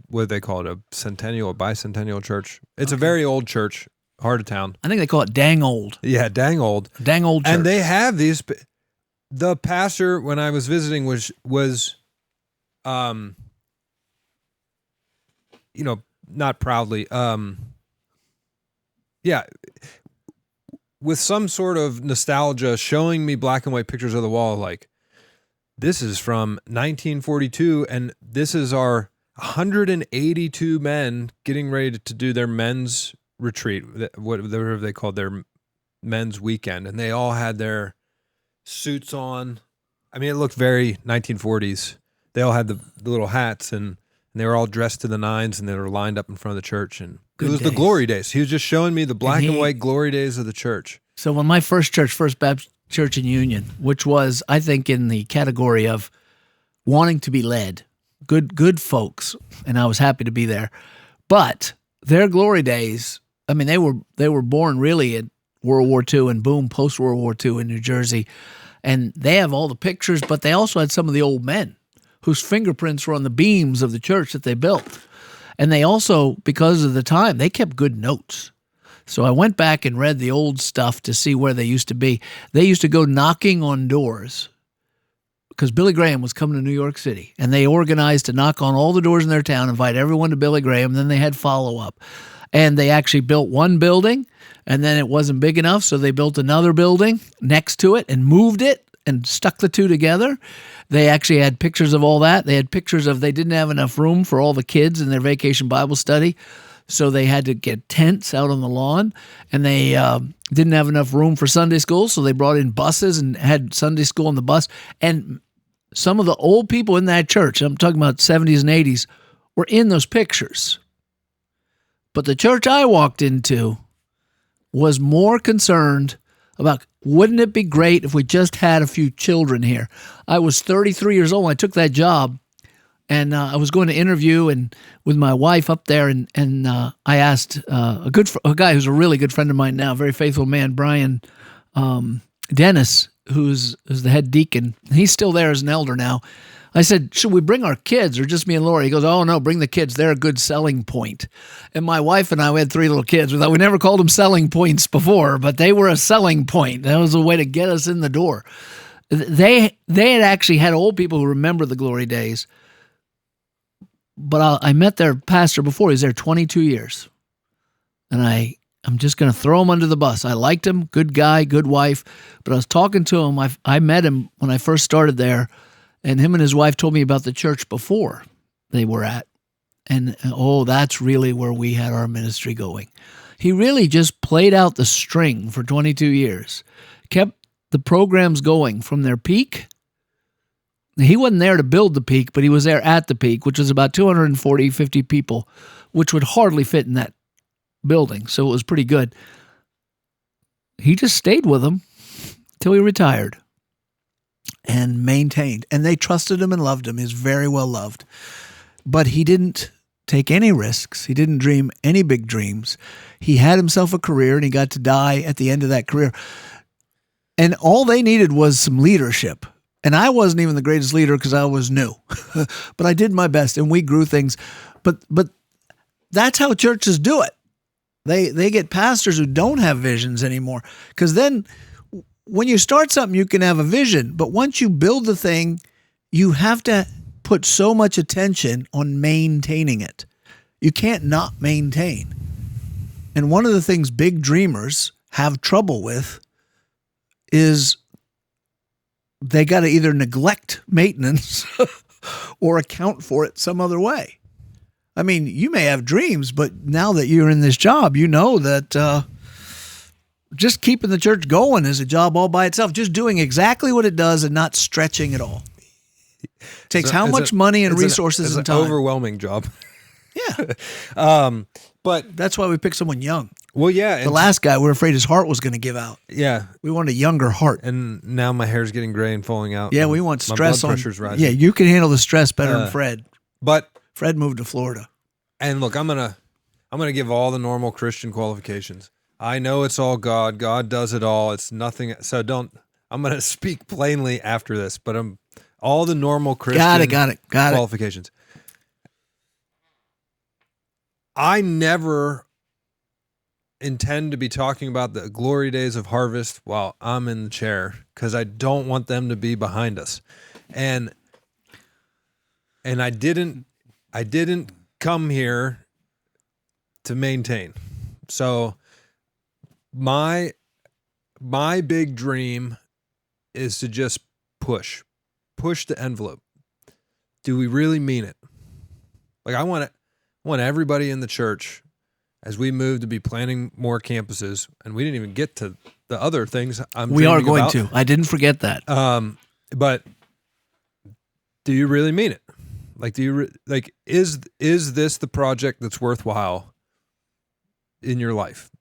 S2: what do they call it, a centennial, a bicentennial church. It's a very old church, heart of town.
S1: I think they call it dang old.
S2: Yeah, dang old.
S1: Dang old church.
S2: And they have these. The pastor, when I was visiting, was not proudly, with some sort of nostalgia, showing me black and white pictures of the wall, like, this is from 1942, and this is our 182 men getting ready to do their men's retreat, whatever they called their men's weekend, and they all had their suits on. I mean, it looked very 1940s. They all had the little hats, and they were all dressed to the nines, and they were lined up in front of the church. And it was the glory days. He was just showing me the black and white glory days of the church.
S1: So when my first church, First Baptist Church in Union, which was, I think, in the category of wanting to be led, good folks, and I was happy to be there. But their glory days, I mean, they were born really in World War II and boom, post-World War II in New Jersey. And they have all the pictures, but they also had some of the old men whose fingerprints were on the beams of the church that they built. And they also, because of the time, they kept good notes. So I went back and read the old stuff to see where they used to be. They used to go knocking on doors because Billy Graham was coming to New York City, and they organized to knock on all the doors in their town, invite everyone to Billy Graham. Then they had follow-up. And they actually built one building, and then it wasn't big enough, so they built another building next to it and moved it and stuck the two together. They actually had pictures of all that. They had pictures of they didn't have enough room for all the kids in their vacation Bible study, so they had to get tents out on the lawn, and they didn't have enough room for Sunday school, so they brought in buses and had Sunday school on the bus. And some of the old people in that church, I'm talking about 70s and 80s, were in those pictures. But the church I walked into was more concerned about, wouldn't it be great if we just had a few children here? I was 33 years old when I took that job, and I was going to interview and with my wife up there, and I asked a guy who's a really good friend of mine now, a very faithful man, Brian Dennis, who's the head deacon. He's still there as an elder now. I said, should we bring our kids or just me and Laura? He goes, oh, no, bring the kids. They're a good selling point. And my wife and I, we had 3 little kids. We never called them selling points before, but they were a selling point. That was a way to get us in the door. They had actually had old people who remember the glory days. But I met their pastor before. He was there 22 years. And I'm just going to throw him under the bus. I liked him, good guy, good wife. But I was talking to him. I met him when I first started there. And him and his wife told me about the church before they were at. And, that's really where we had our ministry going. He really just played out the string for 22 years, kept the programs going from their peak. He wasn't there to build the peak, but he was there at the peak, which was about 240, 50 people, which would hardly fit in that building. So it was pretty good. He just stayed with them till he retired. And maintained. And they trusted him and loved him. He was very well loved. But he didn't take any risks. He didn't dream any big dreams. He had himself a career, and he got to die at the end of that career. And all they needed was some leadership. And I wasn't even the greatest leader because I was new. But I did my best, and we grew things. But that's how churches do it. They get pastors who don't have visions anymore. Because then when you start something, you can have a vision, but once you build the thing, you have to put so much attention on maintaining it. You can't not maintain. And one of the things big dreamers have trouble with is they got to either neglect maintenance or account for it some other way. I mean, you may have dreams, but now that you're in this job, you know that just keeping the church going is a job all by itself. Just doing exactly what it does and not stretching at all. Takes how much money and resources and time?
S2: It's an overwhelming job.
S1: Yeah.
S2: But
S1: that's why we picked someone young.
S2: Well, yeah.
S1: The last guy, we were afraid his heart was going to give out.
S2: Yeah.
S1: We wanted a younger heart.
S2: And now my hair's getting gray and falling out.
S1: Yeah, we want stress
S2: my blood
S1: on.
S2: pressure's rising.
S1: Yeah, you can handle the stress better than Fred.
S2: But
S1: Fred moved to Florida.
S2: And look, I'm gonna give all the normal Christian qualifications. I know it's all God. God does it all. It's nothing. So I'm gonna speak plainly after this, but I'm all the normal Christian
S1: got it.
S2: qualifications. I never intend to be talking about the glory days of harvest while I'm in the chair, because I don't want them to be behind us. And I didn't come here to maintain. So my big dream is to just push the envelope. Do we really mean it? Like, I want everybody in the church, as we move, to be planning more campuses, and we didn't even get to the other things
S1: we are going
S2: about.
S1: to. I didn't forget that.
S2: But do you really mean it? Like, is this the project that's worthwhile in your life?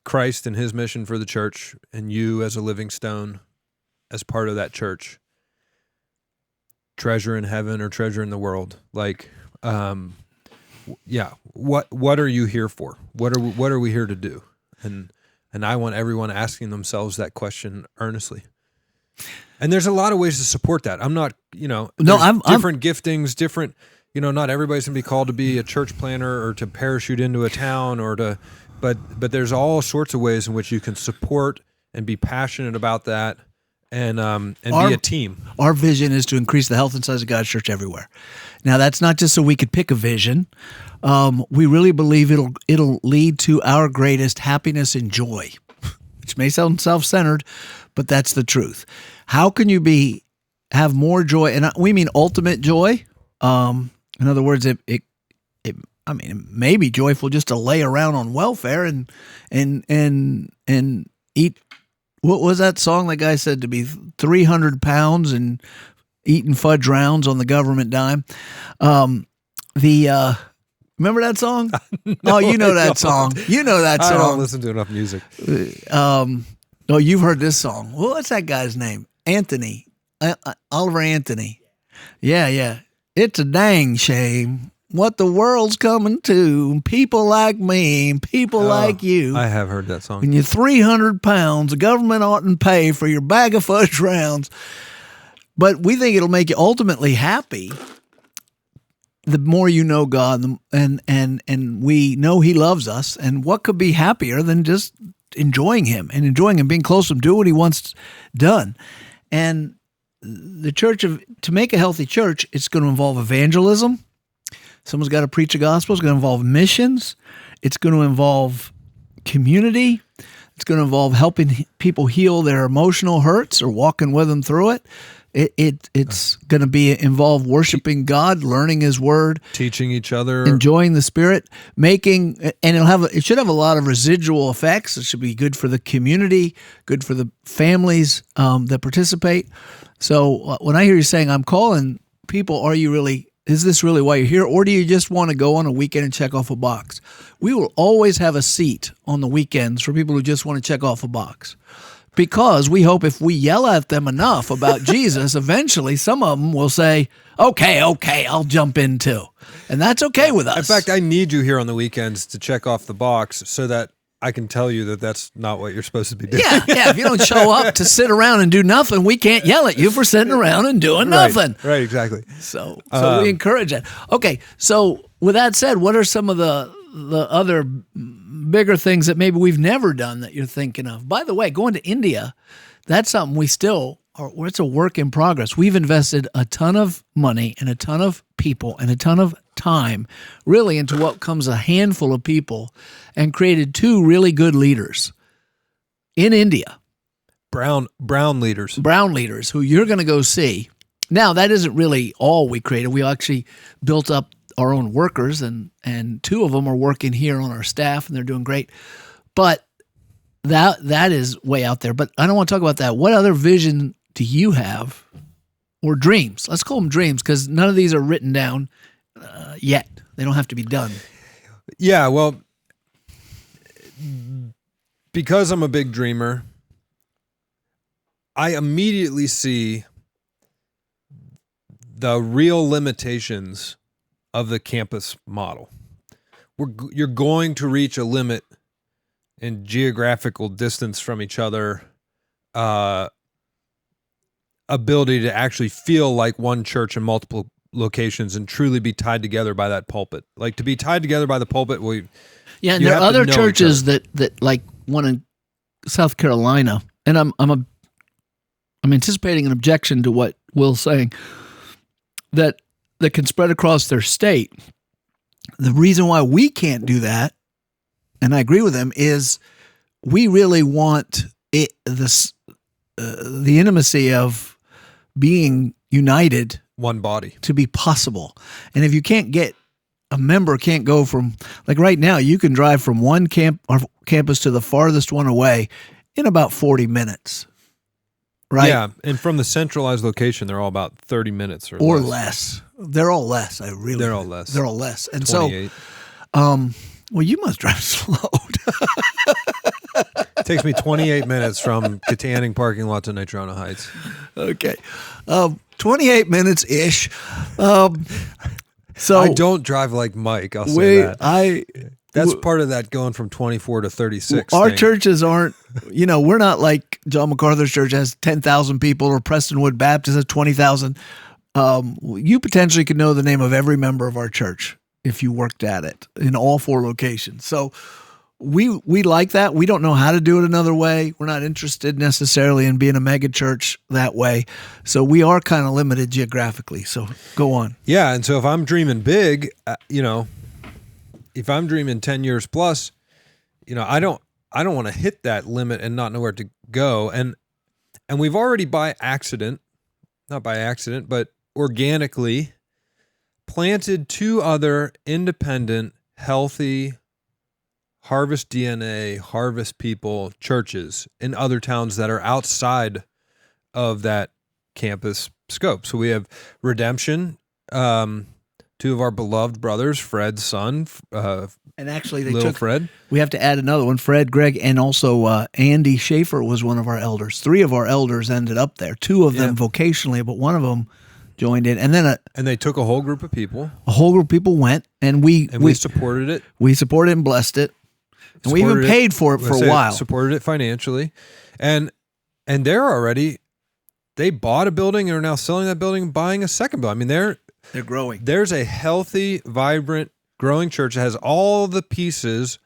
S2: Christ and his mission for the church, and you as a living stone, as part of that church. Treasure in heaven or treasure in the world. Like, yeah. What are you here for? What are we here to do? And I want everyone asking themselves that question earnestly. And there's a lot of ways to support that. I'm not, different giftings, different, not everybody's going to be called to be a church planner or to parachute into a town but there's all sorts of ways in which you can support and be passionate about that and be a team.
S1: Our vision is to increase the health and size of God's church everywhere. Now, that's not just so we could pick a vision. We really believe it'll lead to our greatest happiness and joy, which may sound self-centered, but that's the truth. How can you have more joy? And we mean ultimate joy. In other words, it may be joyful just to lay around on welfare and eat. What was that song that guy said, to be 300 pounds and eating fudge rounds on the government dime? Remember that song?
S2: No,
S1: you know that song. You know that song.
S2: I don't listen to enough music.
S1: Oh, you've heard this song. Well, what's that guy's name? Anthony. Oliver Anthony. Yeah. It's a dang shame what the world's coming to. People like me and people like you.
S2: I have heard that song.
S1: When you're 300 pounds, the government oughtn't pay for your bag of fudge rounds. But we think it'll make you ultimately happy. The more you know God, and we know He loves us, and what could be happier than just enjoying Him, being close to Him, do what He wants done. And the to make a healthy church, it's going to involve evangelism. Someone's got to preach the gospel. It's going to involve missions. It's going to involve community. It's going to involve helping people heal their emotional hurts or walking with them through it. It's going to involve worshiping God, learning His Word,
S2: teaching each other,
S1: enjoying the Spirit, and it should have a lot of residual effects. It should be good for the community, good for the families that participate. So when I hear you saying, I'm calling people, is this really why you're here? Or do you just want to go on a weekend and check off a box? We will always have a seat on the weekends for people who just want to check off a box. Because we hope if we yell at them enough about Jesus, eventually some of them will say, okay, I'll jump in too. And that's okay with us.
S2: In fact, I need you here on the weekends to check off the box so that I can tell you that that's not what you're supposed to be doing.
S1: Yeah. If you don't show up to sit around and do nothing, we can't yell at you for sitting around and doing nothing.
S2: Right, exactly.
S1: So we encourage that. Okay, so with that said, what are some of the other bigger things that maybe we've never done that you're thinking of? By the way, going to India, that's something it's a work in progress. We've invested a ton of money and a ton of people and a ton of time really into what comes a handful of people, and created 2 really good leaders in India.
S2: Brown leaders.
S1: Brown leaders who you're going to go see. Now, that isn't really all we created. We actually built up our own workers, and two of them are working here on our staff, and they're doing great. But that is way out there. But I don't want to talk about that. What other vision do you have, or dreams? Let's call them dreams, because none of these are written down yet. They don't have to be done.
S2: Yeah, well, because I'm a big dreamer, I immediately see the real limitations of the campus model. You're going to reach a limit in geographical distance from each other, ability to actually feel like one church in multiple locations and truly be tied together by that pulpit. Like, to be tied together by the pulpit,
S1: yeah, and there are other churches that like one in South Carolina, and I'm anticipating an objection to what Will's saying, that can spread across their state. The reason why we can't do that, and I agree with him, is we really want the intimacy of being united,
S2: one body,
S1: to be possible. And if you can't get a member, can't go from, like right now, you can drive from one campus to the farthest one away in about 40 minutes. Right?
S2: Yeah, and from the centralized location, they're all about 30 minutes
S1: or less. They're all less.
S2: They're all less.
S1: They're all less. And
S2: 28.
S1: So, well, you must drive slow.
S2: It takes me 28 minutes from Katanning parking lot to Natrona Heights.
S1: Okay, 28 minutes ish. So
S2: I don't drive like Mike. I'll say that. That's part of that going from 24 to 36.
S1: Our
S2: thing.
S1: churches aren't, we're not like John MacArthur's church has 10,000 people, or Prestonwood Baptist has 20,000. You potentially could know the name of every member of our church if you worked at it in all 4 locations. So we like that. We don't know how to do it another way. We're not interested necessarily in being a mega church that way. So we are kind of limited geographically. So go on.
S2: Yeah, and so if I'm dreaming big, if I'm dreaming 10 years plus, I don't want to hit that limit and not know where to go. And we've already not by accident, but organically planted 2 other independent, healthy, Harvest DNA, Harvest People churches in other towns that are outside of that campus scope. So we have Redemption, 2 of our beloved brothers, Fred's son,
S1: and actually
S2: Fred.
S1: We have to add another one, Fred, Greg, and also Andy Schaefer was one of our elders. 3 of our elders ended up there. 2 of them vocationally, but one of them joined in. And then
S2: and they took a whole group of people.
S1: A whole group of people went, and we
S2: supported it.
S1: We supported and blessed it. And we even paid for it for a while.
S2: Supported it financially. And they bought a building and are now selling that building and buying a second building. I mean,
S1: they're growing.
S2: There's a healthy, vibrant, growing church that has all the pieces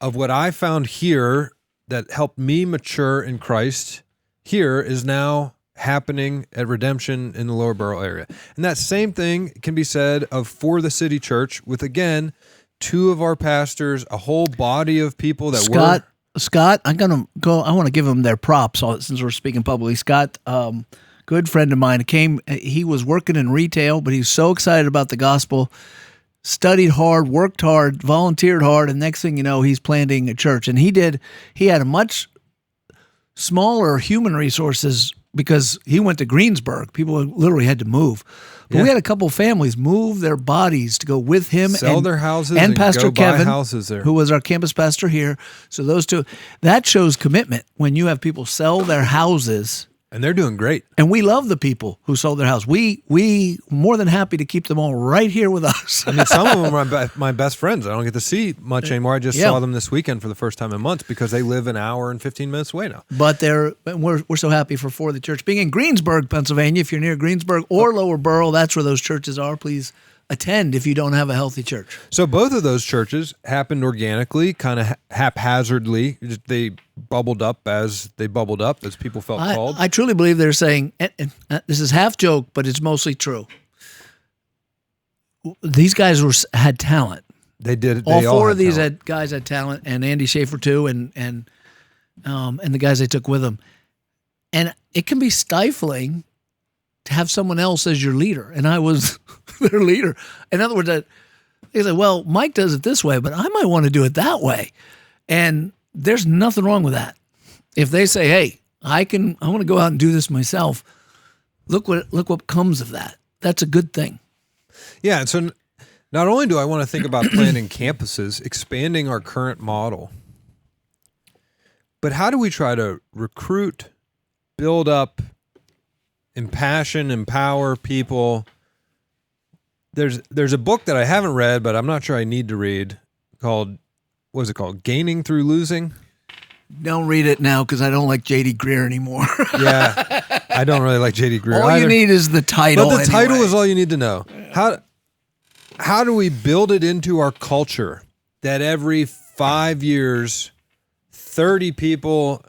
S2: of what I found here that helped me mature in Christ. Here is now happening at Redemption in the Lower Borough area. And that same thing can be said of For the City Church with, again, 2 of our pastors, a whole body of people that
S1: Scott, I'm going to go. I want to give them their props since we're speaking publicly. Scott, good friend of mine, he was working in retail, but he's so excited about the gospel, studied hard, worked hard, volunteered hard, and next thing you know, he's planting a church. And he had a much smaller human resources because he went to Greensburg. People literally had to move. But we had a couple of families move their bodies to go with him,
S2: sell their houses,
S1: and Pastor
S2: go
S1: Kevin,
S2: buy houses there,
S1: who was our campus pastor here. So those 2, that shows commitment when you have people sell their houses.
S2: And they're doing great.
S1: And we love the people who sold their house. We more than happy to keep them all right here with us.
S2: I mean, some of them are my best friends. I don't get to see much anymore. I just saw them this weekend for the first time in months because they live an hour and 15 minutes away now.
S1: But we're so happy for the church being in Greensburg, Pennsylvania. If you're near Greensburg or Lower Borough, that's where those churches are. Please attend if you don't have a healthy church.
S2: So both of those churches happened organically, kind of haphazardly. They bubbled up as people felt called.
S1: I truly believe they're saying, and this is half joke, but it's mostly true. These guys had talent.
S2: They did.
S1: All 4 of these guys had talent, and Andy Schaefer too, and the guys they took with them. And it can be stifling to have someone else as your leader. And I was their leader. In other words, they say, well, Mike does it this way, but I might want to do it that way. And there's nothing wrong with that. If they say, hey, I want to go out and do this myself, look what comes of that. That's a good thing.
S2: Yeah, and so not only do I want to think about planning campuses, expanding our current model, but how do we try to recruit, build up, impassion, empower people? There's a book that I haven't read, but I'm not sure I need to read, called, what is it called? Gaining Through Losing?
S1: Don't read it now because I don't like J.D. Greer anymore.
S2: Yeah, I don't really like J.D. Greer
S1: All
S2: either.
S1: you need is the title.
S2: But the title
S1: anyway.
S2: is all you need to know. How do we build it into our culture that every 5 years, 30 people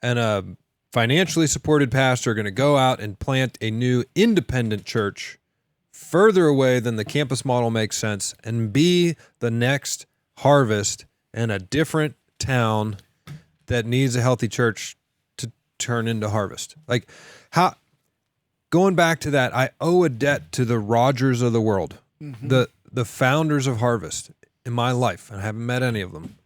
S2: and a financially supported pastor are going to go out and plant a new independent church further away than the campus model makes sense and be the next Harvest in a different town that needs a healthy church to turn into Harvest? Like, how, going back to that, I owe a debt to the Rogers of the world, the founders of Harvest in my life, and I haven't met any of them.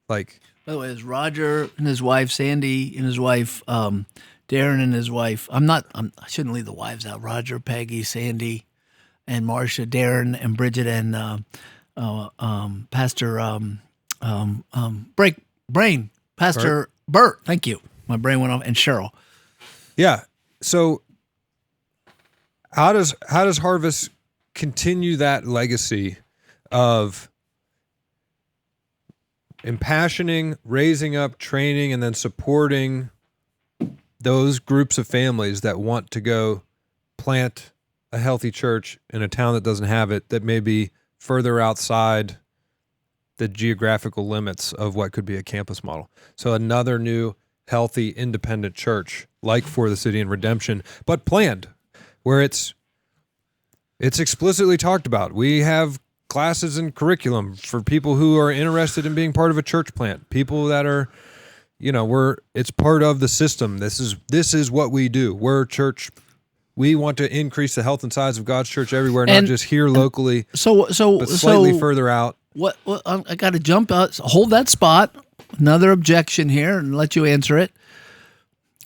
S2: Like,
S1: by the way, it's Roger and his wife, Sandy and his wife, Darren and his wife. I shouldn't leave the wives out. Roger, Peggy, Sandy, and Marcia, Darren, and Bridget, and Pastor Pastor Bert. Thank you. My brain went off. And Cheryl.
S2: yeah. So how does Harvest continue that legacy of impassioning, raising up, training, and then supporting those groups of families that want to go plant a healthy church in a town that doesn't have it, that may be further outside the geographical limits of what could be a campus model? So another new, healthy, independent church like For the City and Redemption, but planned, where it's explicitly talked about. We have classes and curriculum for people who are interested in being part of a church plant, people that are, it's part of the system. This is what we do. We're a church. We want to increase the health and size of God's church everywhere, not just here locally, but slightly further out.
S1: What I got to jump out, hold that spot. Another objection here, and let you answer it.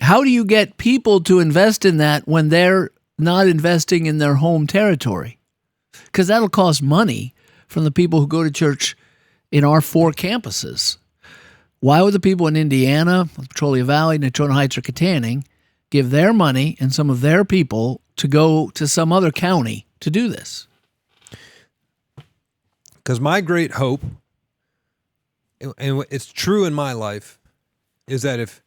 S1: How do you get people to invest in that when they're not investing in their home territory? Because that'll cost money from the people who go to church in our 4 campuses. Why would the people in Indiana, Petrolia Valley, Natrona Heights, or Katanning give their money and some of their people to go to some other county to do this?
S2: Because my great hope, and it's true in my life, is that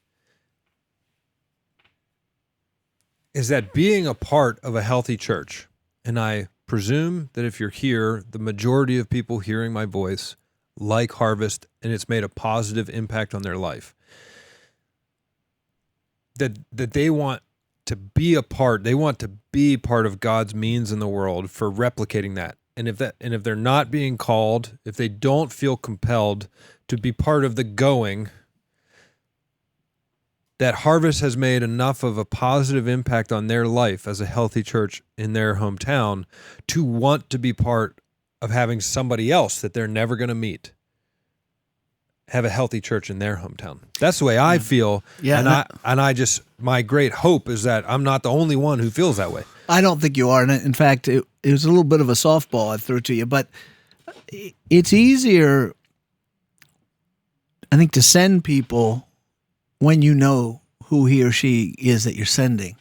S2: being a part of a healthy church, and I presume that if you're here, the majority of people hearing my voice like Harvest, and it's made a positive impact on their life, that they want to be a part. They want to be part of God's means in the world for replicating that. And if they're not being called, if they don't feel compelled to be part of the going, that Harvest has made enough of a positive impact on their life as a healthy church in their hometown to want to be part of having somebody else that they're never going to meet have a healthy church in their hometown. That's the way I feel. Yeah. And I just, my great hope is that I'm not the only one who feels that way.
S1: I don't think you are. And in fact, it was a little bit of a softball I threw to you, but it's easier, I think, to send people when you know who he or she is that you're sending.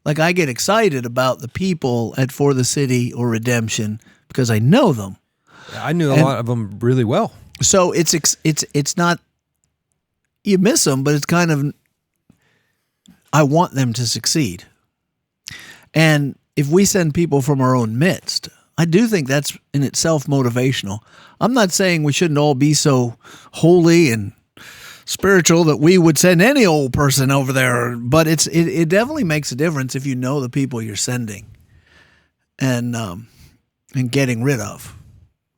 S1: Like, I get excited about the people at For the City or Redemption because I know them.
S2: I knew a lot of them really well.
S1: So it's not, you miss them, but it's kind of, I want them to succeed. And if we send people from our own midst, I do think that's in itself motivational. I'm not saying we shouldn't all be so holy and spiritual that we would send any old person over there, but it definitely makes a difference if you know the people you're sending and getting rid of.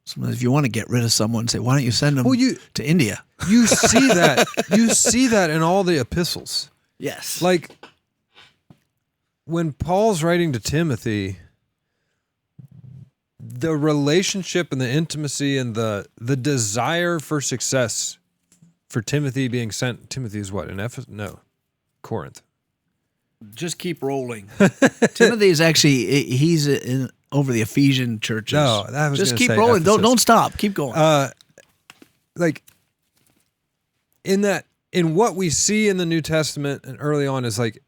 S1: So if you want to get rid of someone, say, why don't you send them to India?
S2: You see that. You see that in all the epistles.
S1: Yes.
S2: Like when Paul's writing to Timothy, the relationship and the intimacy and the desire for success for Timothy being sent. Timothy is what, in Ephesus? No, Corinth.
S1: Just keep rolling. Timothy is actually, he's over the Ephesian churches.
S2: No, that was
S1: just
S2: gonna
S1: keep
S2: say
S1: rolling.
S2: Ephesus.
S1: Don't stop. Keep going.
S2: Like in what we see in the New Testament and early on is like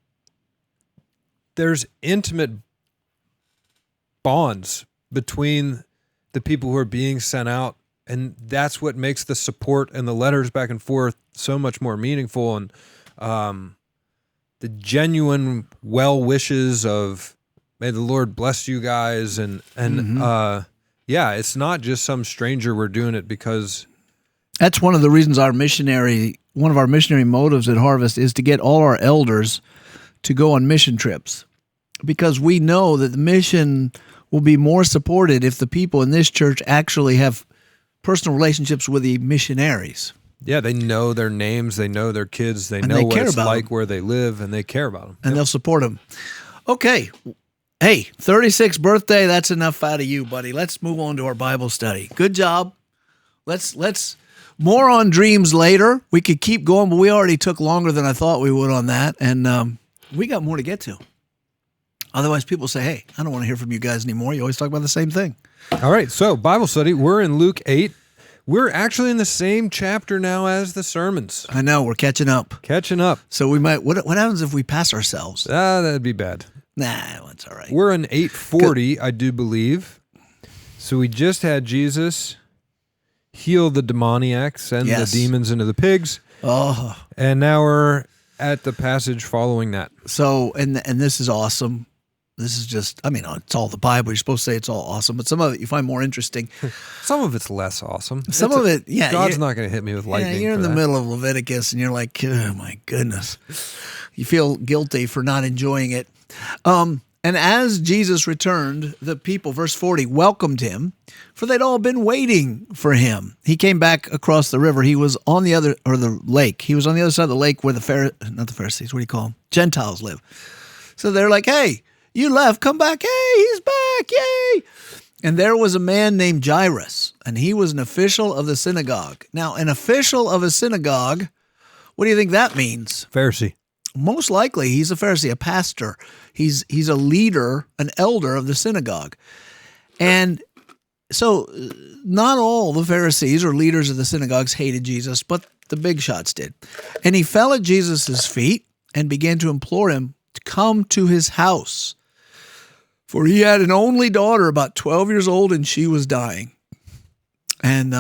S2: there's intimate bonds between the people who are being sent out, and that's what makes the support and the letters back and forth so much more meaningful. And the genuine well wishes of may the Lord bless you guys, and yeah, it's not just some stranger. We're doing it because
S1: That's one of the reasons one of our missionary motives at Harvest is to get all our elders to go on mission trips, because we know that the mission will be more supported if the people in this church actually have personal relationships with the missionaries.
S2: yeah, they know their names, they know their kids, they
S1: And
S2: know
S1: they
S2: what
S1: care
S2: it's
S1: about
S2: like
S1: them.
S2: where they live, and they care about them.
S1: And they'll support them. Okay. Hey, 36th birthday, that's enough out of you, buddy. Let's move on to our Bible study. Good job. Let's more on dreams later. We could keep going, but we already took longer than I thought we would on that, and we got more to get to. Otherwise, people say, hey, I don't want to hear from you guys anymore. You always talk about the same thing.
S2: All right, so Bible study. We're in Luke 8. We're actually in the same chapter now as the sermons.
S1: I know, we're catching up.
S2: Catching up.
S1: So we might, what happens if we pass ourselves?
S2: That'd be bad.
S1: Nah, it's all right.
S2: We're in 840, I do believe. So we just had Jesus heal the demoniac, send
S1: Yes.
S2: the demons into the pigs.
S1: Oh,
S2: And now we're at the passage following that.
S1: so, and this is awesome. This is just, I mean, it's all the Bible. You're supposed to say it's all awesome, but some of it you find more interesting.
S2: Some of it's less awesome.
S1: Some of it, yeah.
S2: God's
S1: you're-
S2: not going to hit me with
S1: Yeah,
S2: lightning.
S1: you're in
S2: for
S1: the
S2: that.
S1: middle of Leviticus and you're like, oh my goodness. You feel guilty for not enjoying it. And as Jesus returned, the people, verse 40, welcomed him, for they'd all been waiting for him. He came back across the river. He was on the other, or the lake. He was on the other side of the lake where not the Pharisees, what do you call them? Gentiles live. So they're like, hey, you left, come back. Hey, he's back, yay. And there was a man named Jairus, and he was an official of the synagogue. Now, an official of a synagogue, what do you think that means?
S2: Pharisee.
S1: Most likely, he's a Pharisee, a pastor. He's a leader, an elder of the synagogue. And so not all the Pharisees or leaders of the synagogues hated Jesus, but the big shots did. And he fell at Jesus' feet and began to implore him to come to his house. For he had an only daughter, about 12 years old, and she was dying. And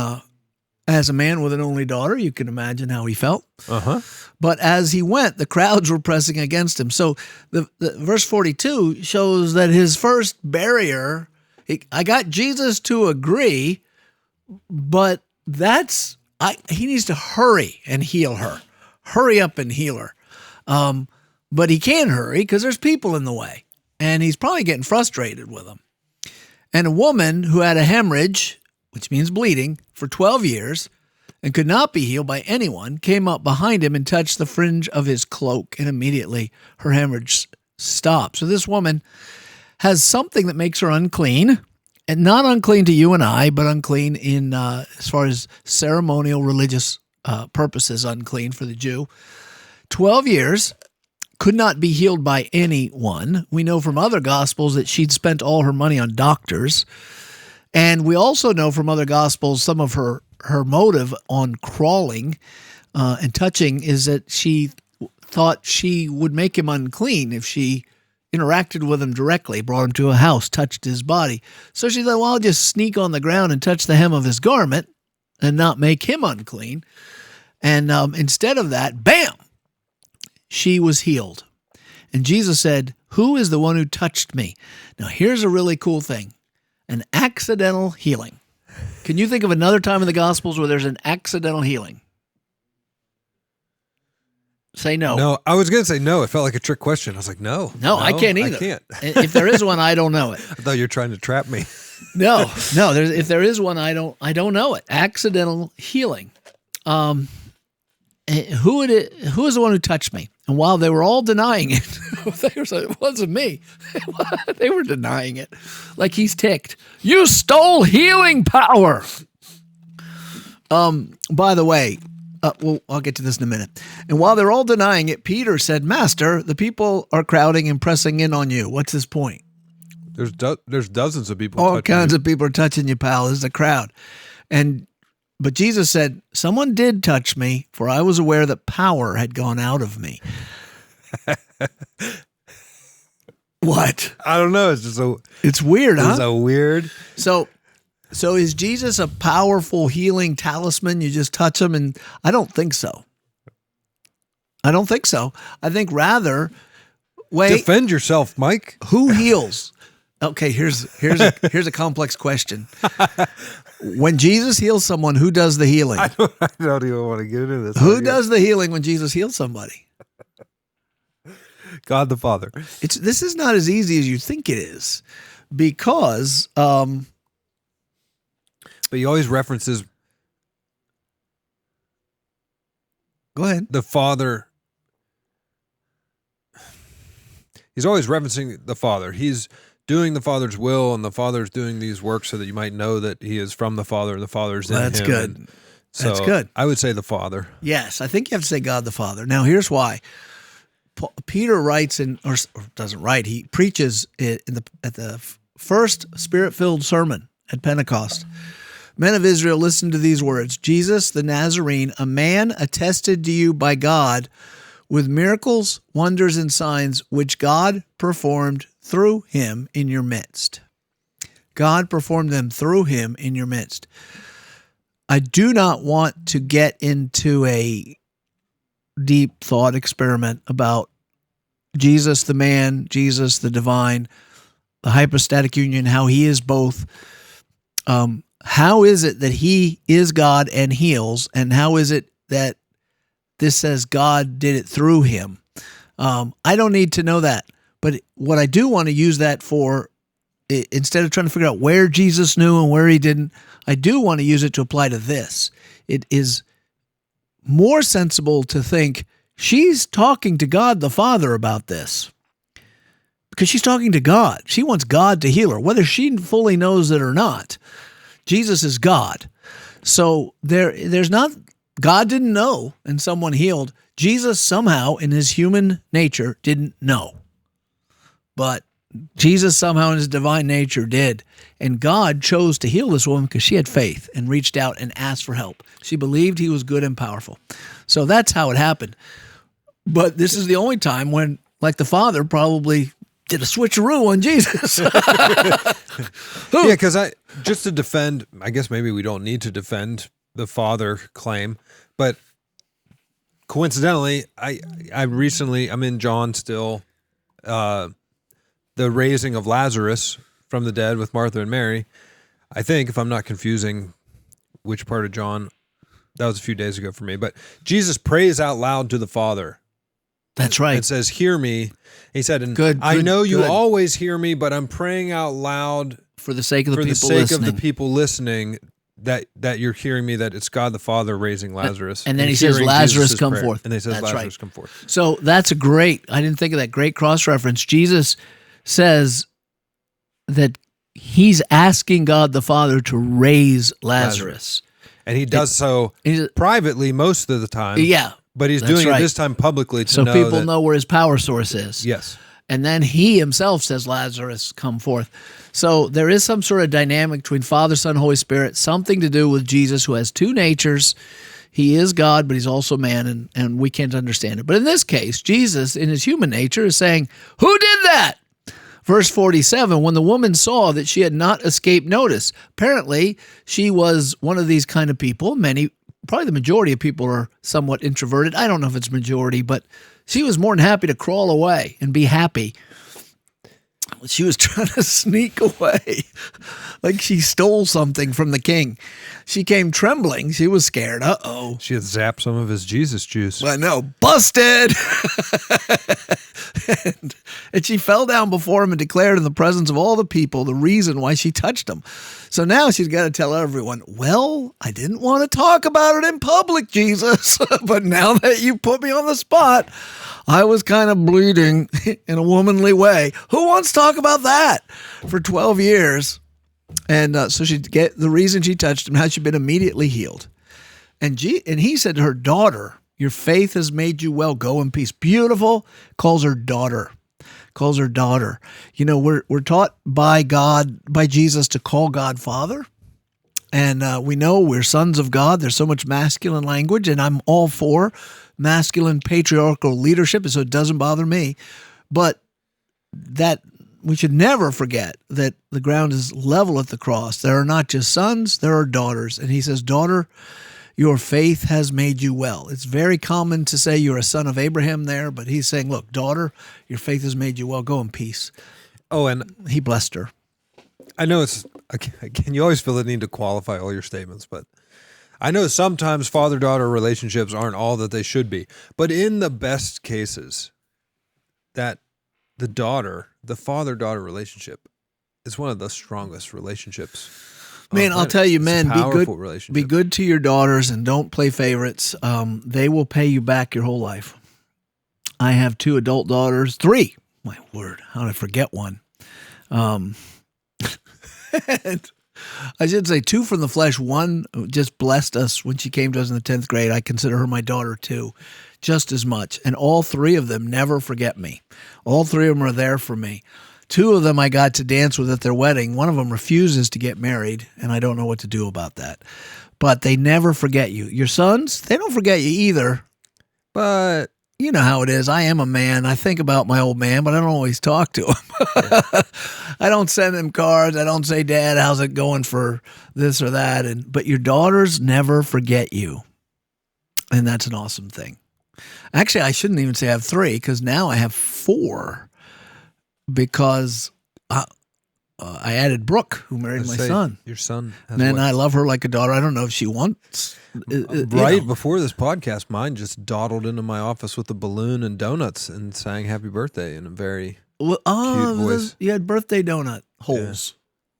S1: as a man with an only daughter, you can imagine how he felt.
S2: Uh-huh.
S1: But as he went, the crowds were pressing against him. So the verse 42 shows that his first barrier, I got Jesus to agree, but he needs to hurry and heal her. Hurry up and heal her. But he can't hurry because there's people in the way. And he's probably getting frustrated with them. And a woman who had a hemorrhage, which means bleeding, for 12 years and could not be healed by anyone, came up behind him and touched the fringe of his cloak, and immediately her hemorrhage stopped. So this woman has something that makes her unclean, and not unclean to you and I, but unclean in as far as ceremonial religious purposes, unclean for the Jew. 12 years, could not be healed by anyone. We know from other Gospels that she'd spent all her money on doctors. And we also know from other Gospels some of her motive on crawling and touching is that she thought she would make him unclean if she interacted with him directly, brought him to a house, touched his body. So she thought, well, I'll just sneak on the ground and touch the hem of his garment and not make him unclean. And instead of that, bam, she was healed. And Jesus said, who is the one who touched me? Now, here's a really cool thing. An accidental healing. Can you think of another time in the Gospels where there's an accidental healing? Say no.
S2: No, I was going to say no. It felt like a trick question. I was like, no.
S1: No, I can't either.
S2: I can't.
S1: If there is one, I don't know it.
S2: I thought you were trying to trap me.
S1: No. If there is one, I don't know it. Accidental healing. Who is the one who touched me? And while they were all denying it, they were saying, it wasn't me. They were denying it. Like he's ticked. You stole healing power. By the way, well, I'll get to this in a minute. And while they're all denying it, Peter said, Master, the people are crowding and pressing in on you. What's his point?
S2: There's dozens of people.
S1: All kinds of people are touching you, pal. There's a crowd. But Jesus said, someone did touch me, for I was aware that power had gone out of me. What?
S2: I don't know. It's just
S1: It's weird, huh?
S2: It's so weird.
S1: So is Jesus a powerful healing talisman? You just touch him, and I don't think so. I don't think so. I think rather,
S2: Defend yourself, Mike.
S1: Who heals? Okay, here's a complex question. When Jesus heals someone, who does the healing?
S2: I don't even want to get into this.
S1: Who does the healing when Jesus heals somebody?
S2: God the Father.
S1: This is not as easy as you think it is, because
S2: but he always references
S1: go ahead.
S2: the Father. He's always referencing the Father. He's doing the Father's will, and the Father's doing these works so that you might know that he is from the Father, and the Father's in him.
S1: That's good.
S2: And so
S1: That's good.
S2: I would say the Father.
S1: Yes, I think you have to say God the Father. Now, here's why. Peter writes or doesn't write. He preaches at the first Spirit-filled sermon at Pentecost. Men of Israel, listen to these words. Jesus the Nazarene, a man attested to you by God with miracles, wonders, and signs which God performed through him in your midst. God performed them through him in your midst. I do not want to get into a deep thought experiment about Jesus the man, Jesus the divine, the hypostatic union, how he is both. How is it that he is God and heals, and how is it that this says God did it through him? I don't need to know that, but what I do want to use that for, instead of trying to figure out where Jesus knew and where he didn't, I do want to use it to apply to this. It is more sensible to think she's talking to God the Father about this, because she's talking to God. She wants God to heal her, whether she fully knows it or not. Jesus is God. So there's not, God didn't know and someone healed. Jesus somehow in his human nature didn't know. But Jesus somehow in his divine nature did. And God chose to heal this woman because she had faith and reached out and asked for help. She believed he was good and powerful. So that's how it happened. But this is the only time when, like, the Father probably did a switcheroo on Jesus.
S2: Yeah, because just to defend, I guess maybe we don't need to defend the Father claim, but coincidentally, I'm in John still, the raising of Lazarus from the dead with Martha and Mary. I think, if I'm not confusing which part of John, that was a few days ago for me, but Jesus prays out loud to the Father.
S1: That's right.
S2: It says, hear me. He said, and
S1: Good,
S2: I know you
S1: good.
S2: always hear me, but I'm praying out loud
S1: For the sake of the
S2: for
S1: people
S2: the sake
S1: listening.
S2: of the people listening, that you're hearing me, that it's God the Father raising Lazarus.
S1: And then he says,
S2: hearing
S1: Lazarus,
S2: Jesus'
S1: come
S2: prayer.
S1: forth.
S2: And they says,
S1: That's
S2: Lazarus,
S1: right.
S2: come forth.
S1: So that's a great, I didn't think of that, great cross-reference. Jesus says that he's asking God the Father to raise Lazarus.
S2: And he does so privately most of the time.
S1: Yeah.
S2: But he's
S1: That's
S2: doing
S1: right.
S2: it this time publicly to
S1: So
S2: know
S1: people
S2: that,
S1: know where his power source is.
S2: Yes.
S1: And then he himself says, Lazarus, come forth. So there is some sort of dynamic between Father, Son, Holy Spirit, something to do with Jesus, who has two natures. He is God, but he's also man, and we can't understand it. But in this case, Jesus, in his human nature, is saying, who did that? Verse 47, when the woman saw that she had not escaped notice, apparently she was one of these kind of people. Probably the majority of people are somewhat introverted. I don't know if it's majority, but she was more than happy to crawl away and be happy. She was trying to sneak away like she stole something from the king. She came trembling. She was scared. Uh-oh.
S2: She had zapped some of his Jesus juice.
S1: I know. Busted. and she fell down before him and declared in the presence of all the people the reason why she touched him. So now she's got to tell everyone, well, I didn't want to talk about it in public, Jesus. But now that you put me on the spot, I was kind of bleeding in a womanly way. Who wants to talk about that? For 12 years. And so she'd get the reason she touched him, how she'd been immediately healed. And he said to her, daughter, your faith has made you well. Go in peace. Beautiful. Calls her daughter. Calls her daughter. You know, we're taught by God, by Jesus, to call God Father. And we know we're sons of God. There's so much masculine language, and I'm all for masculine patriarchal leadership, so it doesn't bother me. But that we should never forget that the ground is level at the cross. There are not just sons, there are daughters. And he says, daughter, your faith has made you well. It's very common to say you're a son of Abraham there, but he's saying, look, daughter, your faith has made you well. Go in peace.
S2: Oh, and
S1: he blessed her.
S2: I know it's, again, you always feel the need to qualify all your statements, but I know sometimes father-daughter relationships aren't all that they should be. But in the best cases, that the father-daughter relationship is one of the strongest relationships.
S1: Man, I'll tell you, men, be good to your daughters and don't play favorites. They will pay you back your whole life. I have 2 adult daughters, 3. My word, how did I forget one? I should say 2 from the flesh. 1 just blessed us when she came to us in the 10th grade. I consider her my daughter too, just as much. And all 3 of them never forget me. All 3 of them are there for me. 2 of them I got to dance with at their wedding. One of them refuses to get married, and I don't know what to do about that. But they never forget you. Your sons, they don't forget you either. But you know how it is. I am a man. I think about my old man, but I don't always talk to him. Yeah. I don't send him cards. I don't say, Dad, how's it going for this or that? But your daughters never forget you. And that's an awesome thing. Actually, I shouldn't even say I have 3 because now I have 4 because I added Brooke, who married my son.
S2: Your son.
S1: And I love her like a daughter. I don't know if she wants.
S2: Before this podcast, mine just dawdled into my office with a balloon and donuts and sang happy birthday in a very cute voice.
S1: You had birthday donut holes.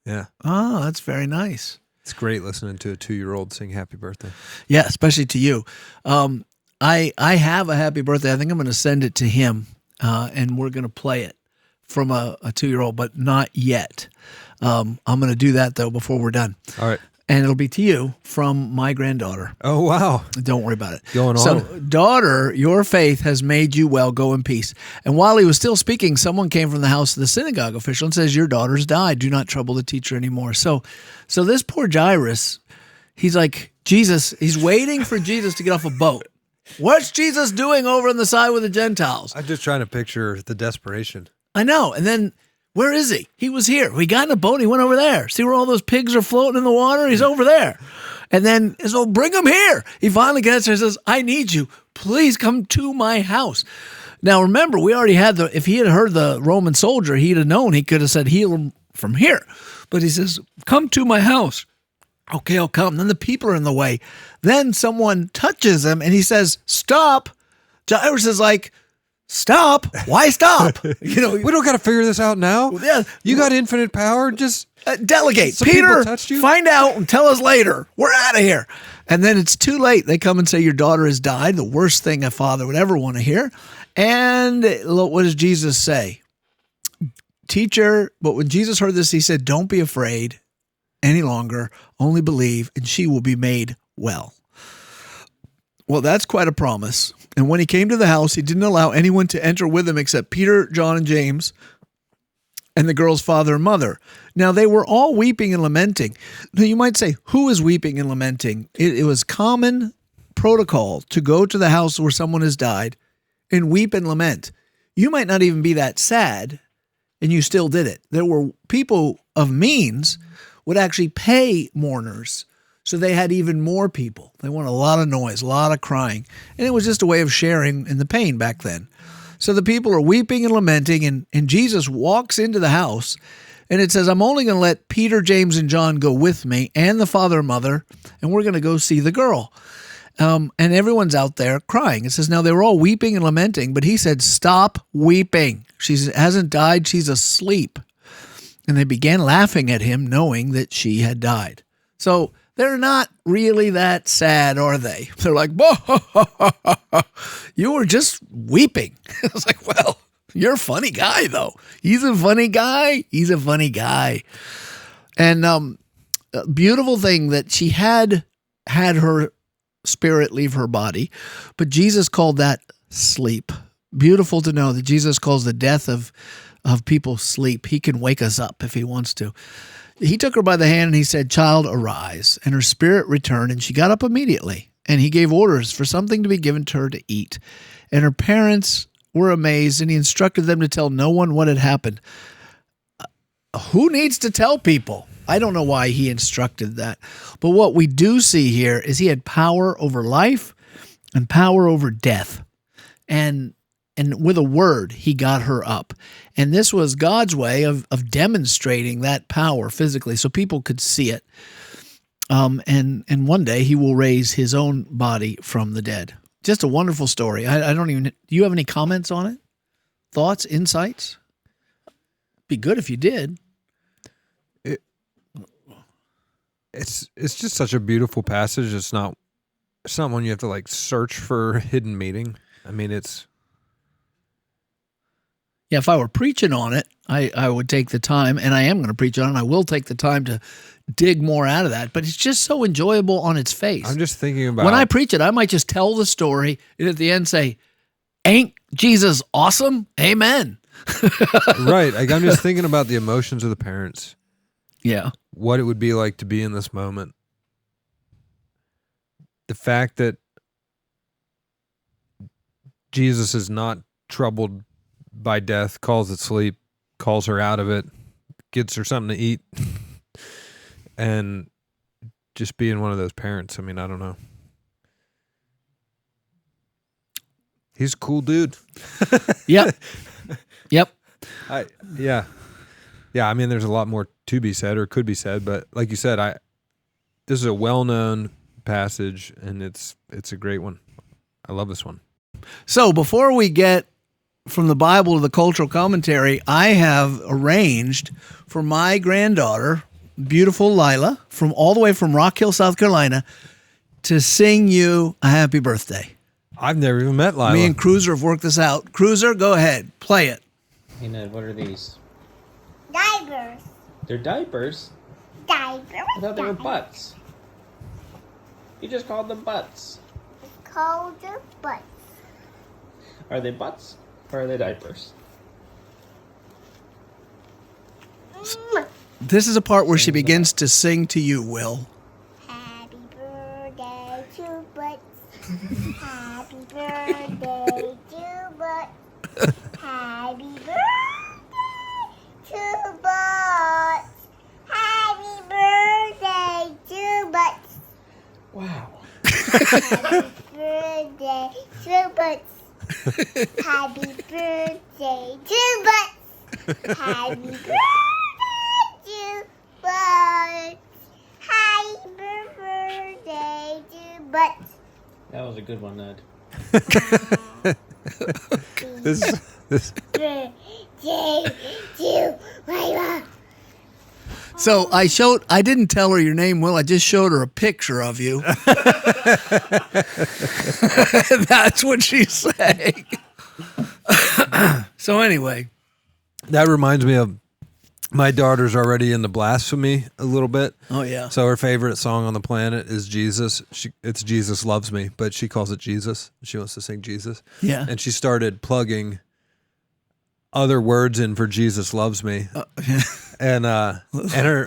S2: Yeah.
S1: Oh, that's very nice.
S2: It's great listening to a 2-year-old sing happy birthday.
S1: Yeah, especially to you. I have a happy birthday. I think I'm going to send it to him, and we're going to play it from a 2-year-old, but not yet. I'm going to do that, though, before we're done.
S2: All right.
S1: And it'll be to you from my granddaughter.
S2: Oh, wow.
S1: Don't worry about it.
S2: Going on.
S1: So, daughter, your faith has made you well. Go in peace. And while he was still speaking, someone came from the house of the synagogue official and says, your daughter's died. Do not trouble the teacher anymore. So this poor Jairus, he's like, Jesus, he's waiting for Jesus to get off a boat. What's Jesus doing over on the side with the Gentiles?
S2: I'm just trying to picture the desperation.
S1: I know. And then, where is he? He was here. We got in a boat. He went over there. See where all those pigs are floating in the water? He's over there. And then, so bring him here. He finally gets there and says, I need you. Please come to my house. Now, remember, we already had if he had heard the Roman soldier, he'd have known. He could have said, heal him from here. But he says, come to my house. Okay, I'll come. Then the people are in the way. Then someone touches him and he says, stop. Jairus is like, stop. Why stop?
S2: We don't got to figure this out now.
S1: Yeah.
S2: You got infinite power. Just
S1: delegate.
S2: Some
S1: Peter,
S2: touched you?
S1: Find out and tell us later. We're out of here. And then it's too late. They come and say, your daughter has died. The worst thing a father would ever want to hear. And what does Jesus say? Teacher, but when Jesus heard this, he said, don't be afraid any longer. Only believe, and she will be made well. Well, that's quite a promise. And when he came to the house, he didn't allow anyone to enter with him except Peter, John, and James, and the girl's father and mother. Now, they were all weeping and lamenting. Now, you might say, who is weeping and lamenting? It was common protocol to go to the house where someone has died and weep and lament. You might not even be that sad, and you still did it. There were people of means would actually pay mourners, so they had even more people. They wanted a lot of noise, a lot of crying. And it was just a way of sharing in the pain back then. So the people are weeping and lamenting, and Jesus walks into the house, and it says, I'm only going to let Peter, James, and John go with me, and the father and mother, and we're going to go see the girl. And everyone's out there crying. It says, now they were all weeping and lamenting, but he said, stop weeping. She hasn't died, she's asleep. And they began laughing at him, knowing that she had died. So they're not really that sad, are they? They're like, you were just weeping. I was like, well, you're a funny guy, though. He's a funny guy. He's a funny guy. And beautiful thing that she had her spirit leave her body, but Jesus called that sleep. Beautiful to know that Jesus calls the death of people sleep. He can wake us up if he wants to. He took her by the hand and he said, child, arise. And her spirit returned, and she got up immediately. And he gave orders for something to be given to her to eat. And her parents were amazed, and he instructed them to tell no one what had happened. Who needs to tell people? I don't know why he instructed that. But what we do see here is he had power over life and power over death. And with a word, he got her up. And this was God's way of demonstrating that power physically so people could see it. And one day he will raise his own body from the dead. Just a wonderful story. I don't even, do you have any comments on it? Thoughts, insights? Be good if you did.
S2: It's just such a beautiful passage. It's not one you have to like search for hidden meaning. I mean, it's.
S1: Yeah, if I were preaching on it, I would take the time, and I am going to preach on it, and I will take the time to dig more out of that, but it's just so enjoyable on its face.
S2: I'm just thinking about...
S1: When I preach it, I might just tell the story, and at the end say, ain't Jesus awesome? Amen.
S2: Right. Like, I'm just thinking about the emotions of the parents.
S1: Yeah.
S2: What it would be like to be in this moment. The fact that Jesus is not troubled by death, calls it sleep, calls her out of it, gets her something to eat, and just being one of those parents. I mean, I don't know. He's a cool dude.
S1: Yep. Yep.
S2: Yeah. I mean, there's a lot more to be said or could be said, but like you said, this is a well-known passage, and it's a great one. I love this one.
S1: So before we get from the Bible to the cultural commentary, I have arranged for my granddaughter, beautiful Lila, from all the way from Rock Hill, South Carolina, to sing you a happy birthday.
S2: I've never even met Lila.
S1: Me and Cruiser have worked this out. Cruiser, go ahead. Play it.
S4: Hey, Ned, what are these?
S5: Diapers.
S4: They're diapers?
S5: Diapers.
S4: I thought they were butts. You just called them butts.
S5: Called the butts.
S4: Are they butts or are they diapers?
S1: This is a part where she begins to sing to you, Will.
S5: Happy birthday to Butts. Happy birthday to Butts. Happy birthday to Butts. Happy birthday to Butts.
S4: Wow.
S5: Happy birthday to Butts. Happy birthday to Butts. Happy birthday to Butts. Happy birthday to Butts.
S4: That was a good one, Ned.
S2: This
S5: Birthday to Lila.
S1: So I didn't tell her your name, Will. I just showed her a picture of you. That's what she's saying. So anyway.
S2: that reminds me of my daughter's already into blasphemy a little bit.
S1: Oh, yeah.
S2: So her favorite song on the planet is Jesus. It's Jesus Loves Me, but she calls it Jesus. She wants to sing Jesus.
S1: Yeah.
S2: And she started plugging other words in for Jesus Loves Me. And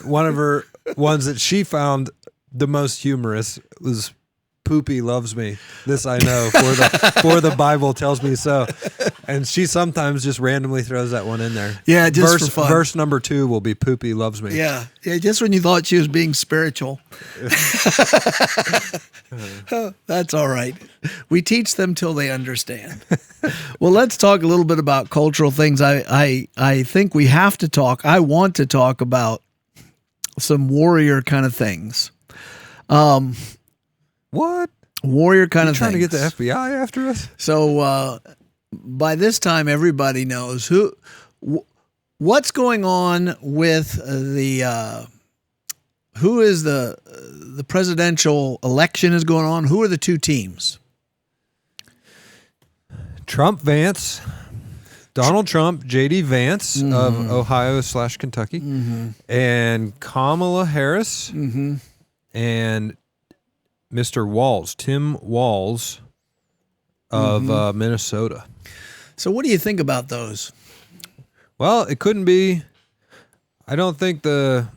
S2: one of her ones that she found the most humorous was Poopy loves me. This I know, for the Bible tells me so. And she sometimes just randomly throws that one in there.
S1: Yeah, just for fun.
S2: Verse number 2 will be Poopy loves me.
S1: Yeah, just when you thought she was being spiritual. That's all right. We teach them till they understand. Well, let's talk a little bit about cultural things. I think we have to talk. I want to talk about some warrior kind of things.
S2: What?
S1: Warrior kind of
S2: trying
S1: things.
S2: to get the FBI after us?
S1: So by this time, everybody knows what's going on with who is the presidential election is going on. Who are the two teams?
S2: Trump Vance, Donald Trump, J.D. Vance of Ohio/Kentucky, and Kamala Harris, and Mr. Walz, Tim Walz of Minnesota.
S1: So what do you think about those?
S2: Well, it couldn't be. I don't think there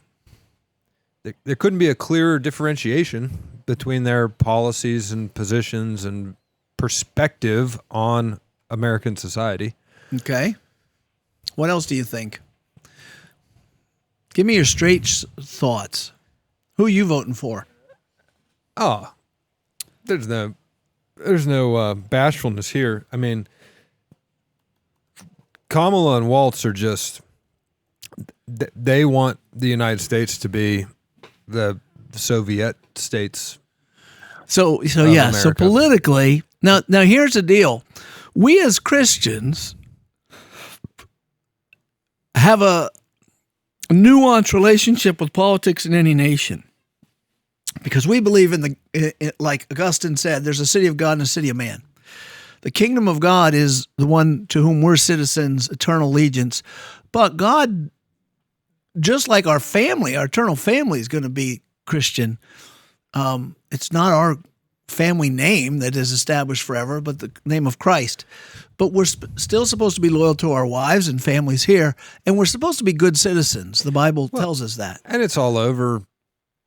S2: couldn't be a clearer differentiation between their policies and positions and perspective on American society.
S1: Okay. What else do you think? Give me your straight thoughts. Who are you voting for?
S2: Oh, there's no bashfulness here. I mean, Kamala and Waltz are just, they want the United States to be the Soviet states.
S1: So yeah.
S2: America.
S1: So politically, now here's the deal. We as Christians have a nuanced relationship with politics in any nation because we believe like Augustine said, there's a city of God and a city of man. The kingdom of God is the one to whom we're citizens, eternal allegiance. But God, just like our family, our eternal family is going to be Christian. It's not our family name that is established forever, but the name of Christ. But we're still supposed to be loyal to our wives and families here, and we're supposed to be good citizens. The Bible tells us that.
S2: And it's all over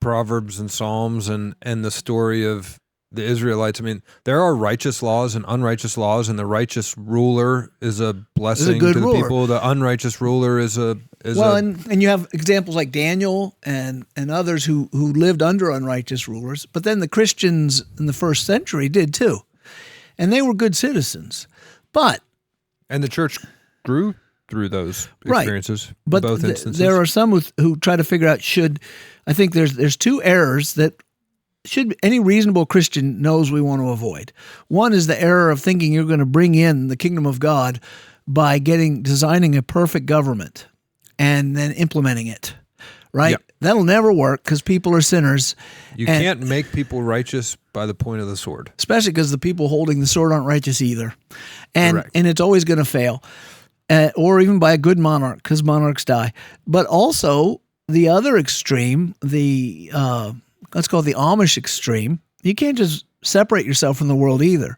S2: Proverbs and Psalms and the story of the Israelites. I mean, there are righteous laws and unrighteous laws, and the righteous ruler is a blessing to the people. The unrighteous ruler is
S1: and you have examples like Daniel and others who lived under unrighteous rulers, but then the Christians in the first century did too, and they were good citizens. And
S2: the church grew through those experiences,
S1: but
S2: in both instances.
S1: There are some who try to figure out I think there's two errors that any reasonable Christian knows we want to avoid. One is the error of thinking you're going to bring in the kingdom of God by designing a perfect government and then implementing it, right?
S2: Yep.
S1: That'll never work because people are sinners.
S2: You can't make people righteous by the point of the sword.
S1: Especially because the people holding the sword aren't righteous either.
S2: Correct.
S1: And it's always going to fail. Or even by a good monarch, because monarchs die. But also the other extreme, let's call it the Amish extreme, you can't just separate yourself from the world either.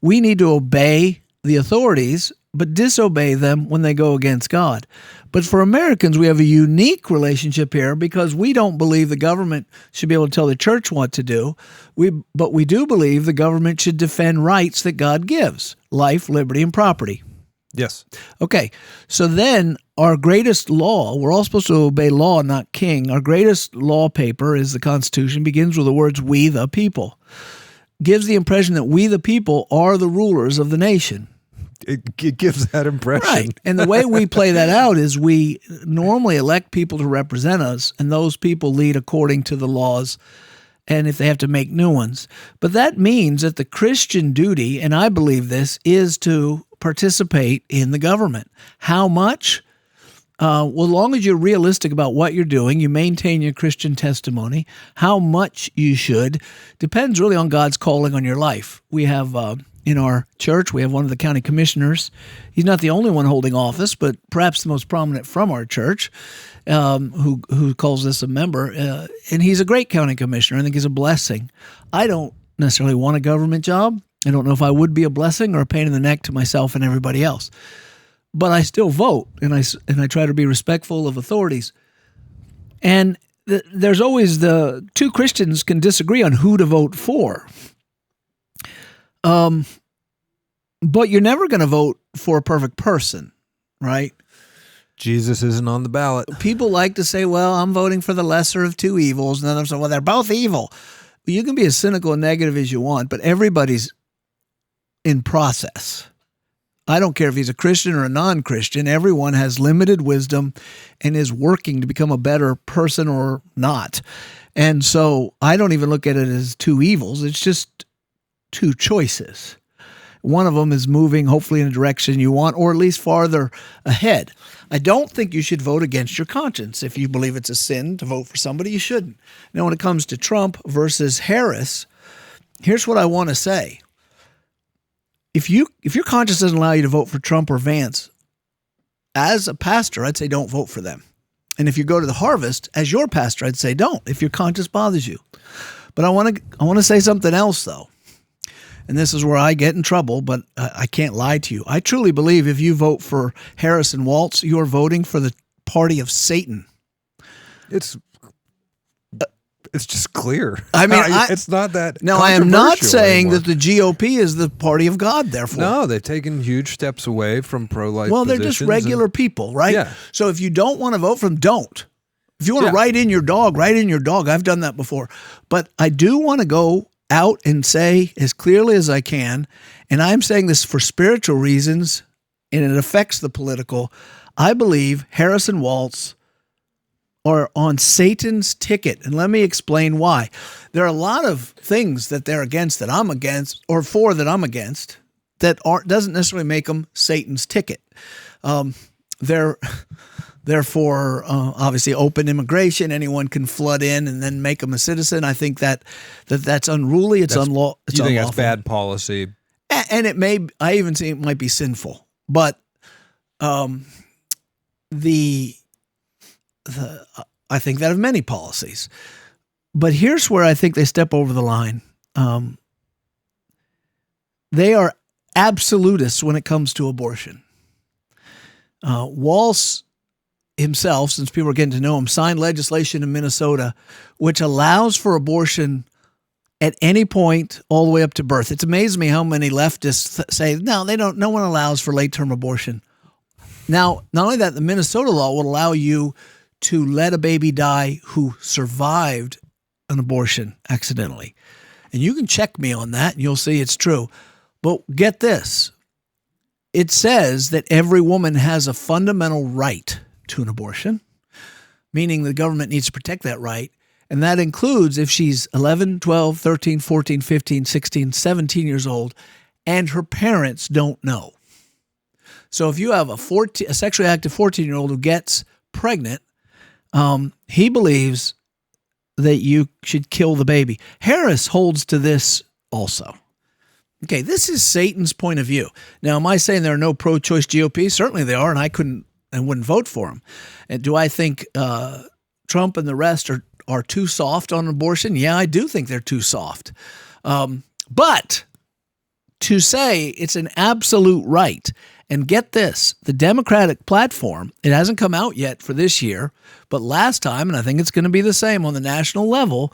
S1: We need to obey the authorities, but disobey them when they go against God. But for Americans, we have a unique relationship here because we don't believe the government should be able to tell the church what to do. But we do believe the government should defend rights that God gives: life, liberty, and property.
S2: Yes.
S1: Okay, so then our greatest law, we're all supposed to obey law, not king. Our greatest law paper is the Constitution, begins with the words, we the people. Gives the impression that we the people are the rulers of the nation.
S2: It gives that impression.
S1: Right, and the way we play that out is we normally elect people to represent us, and those people lead according to the laws, and if they have to make new ones. But that means that the Christian duty, and I believe this, is to participate in the government. How much? Well, as long as you're realistic about what you're doing, you maintain your Christian testimony. How much you should depends really on God's calling on your life. We have in our church, we have one of the county commissioners. He's not the only one holding office, but perhaps the most prominent from our church, who calls this a member. And he's a great county commissioner. I think he's a blessing. I don't necessarily want a government job. I don't know if I would be a blessing or a pain in the neck to myself and everybody else. But I still vote, and I try to be respectful of authorities. And there's always two Christians can disagree on who to vote for. But you're never going to vote for a perfect person, right?
S2: Jesus isn't on the ballot.
S1: People like to say, well, I'm voting for the lesser of two evils. And then I'm saying, well, they're both evil. You can be as cynical and negative as you want, but everybody's in process. I don't care if he's a Christian or a non-Christian. Everyone has limited wisdom and is working to become a better person or not. And so I don't even look at it as two evils. It's just two choices. One of them is moving hopefully in a direction you want, or at least farther ahead. I don't think you should vote against your conscience. If you believe it's a sin to vote for somebody, you shouldn't. Now, when it comes to Trump versus Harris, here's what I want to say. If your conscience doesn't allow you to vote for Trump or Vance, as a pastor, I'd say don't vote for them. And if you go to the harvest, as your pastor, I'd say don't, if your conscience bothers you. But I want to say something else, though. And this is where I get in trouble, but I can't lie to you. I truly believe if you vote for Harris and Waltz, you're voting for the party of Satan.
S2: It's just clear.
S1: I mean,
S2: it's not that.
S1: No, I am not
S2: controversial
S1: saying
S2: anymore.
S1: that the GOP is the party of God, therefore.
S2: No, they've taken huge steps away from pro-life
S1: Well, they're just
S2: positions
S1: regular people, right?
S2: Yeah.
S1: So if you don't want to vote for them, don't. If you want to write in your dog, write in your dog. I've done that before. But I do want to go out and say as clearly as I can, and I'm saying this for spiritual reasons, and it affects the political. I believe Harris and Waltz are on Satan's ticket, and let me explain why. There are a lot of things that they're against that I'm against, or for that I'm against, that doesn't necessarily make them Satan's ticket. They're for obviously open immigration. Anyone can flood in and then make them a citizen. I think that's unruly. It's unlawful.
S2: You think that's bad policy?
S1: And it may. I even think it might be sinful. But I think that of many policies. But here's where I think they step over the line. They are absolutists when it comes to abortion. Waltz himself, since people are getting to know him, signed legislation in Minnesota which allows for abortion at any point all the way up to birth. It's amazed me how many leftists say, no, they don't. No one allows for late-term abortion. Now, not only that, the Minnesota law will allow you to let a baby die who survived an abortion accidentally. And you can check me on that and you'll see it's true. But get this. It says that every woman has a fundamental right to an abortion, meaning the government needs to protect that right. And that includes if she's 11, 12, 13, 14, 15, 16, 17 years old, and her parents don't know. So if you have a sexually active 14-year-old who gets pregnant, he believes that you should kill the baby. Harris holds to this also. Okay, this is Satan's point of view. Now, am I saying there are no pro-choice GOP? Certainly they are, and I wouldn't vote for them. And do I think Trump and the rest are too soft on abortion? Yeah, I do think they're too soft. But to say it's an absolute right, and get this, the Democratic platform, it hasn't come out yet for this year, but last time, and I think it's going to be the same on the national level,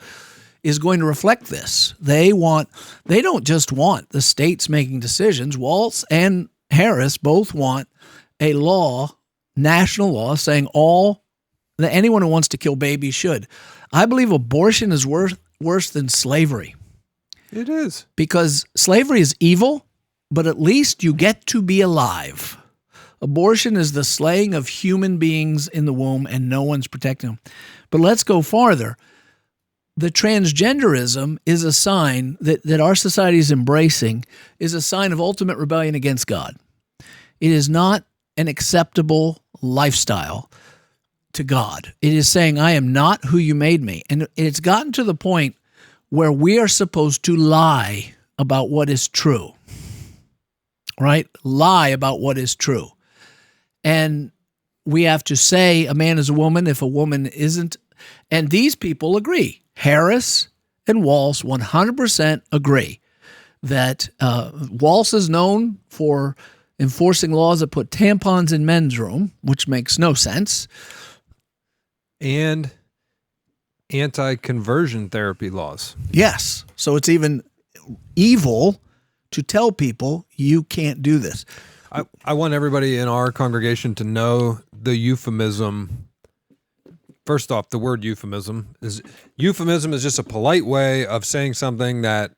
S1: is going to reflect this. They don't just want the states making decisions. Waltz and Harris both want a law, national law, saying that anyone who wants to kill babies should. I believe abortion is worse than slavery.
S2: It is. Because
S1: slavery is evil, but at least you get to be alive. Abortion is the slaying of human beings in the womb, and no one's protecting them. But let's go farther. The transgenderism is a sign that our society is embracing, is a sign of ultimate rebellion against God. It is not an acceptable lifestyle to God. It is saying, I am not who you made me. And it's gotten to the point where we are supposed to lie about what is true, right? Lie about what is true. And we have to say a man is a woman if a woman isn't. And these people agree. Harris and Waltz 100% agree that Waltz is known for enforcing laws that put tampons in men's room, which makes no sense.
S2: And anti-conversion therapy laws.
S1: Yes. So it's even evil to tell people you can't do this.
S2: I want everybody in our congregation to know the euphemism. First off, the word euphemism is just a polite way of saying something that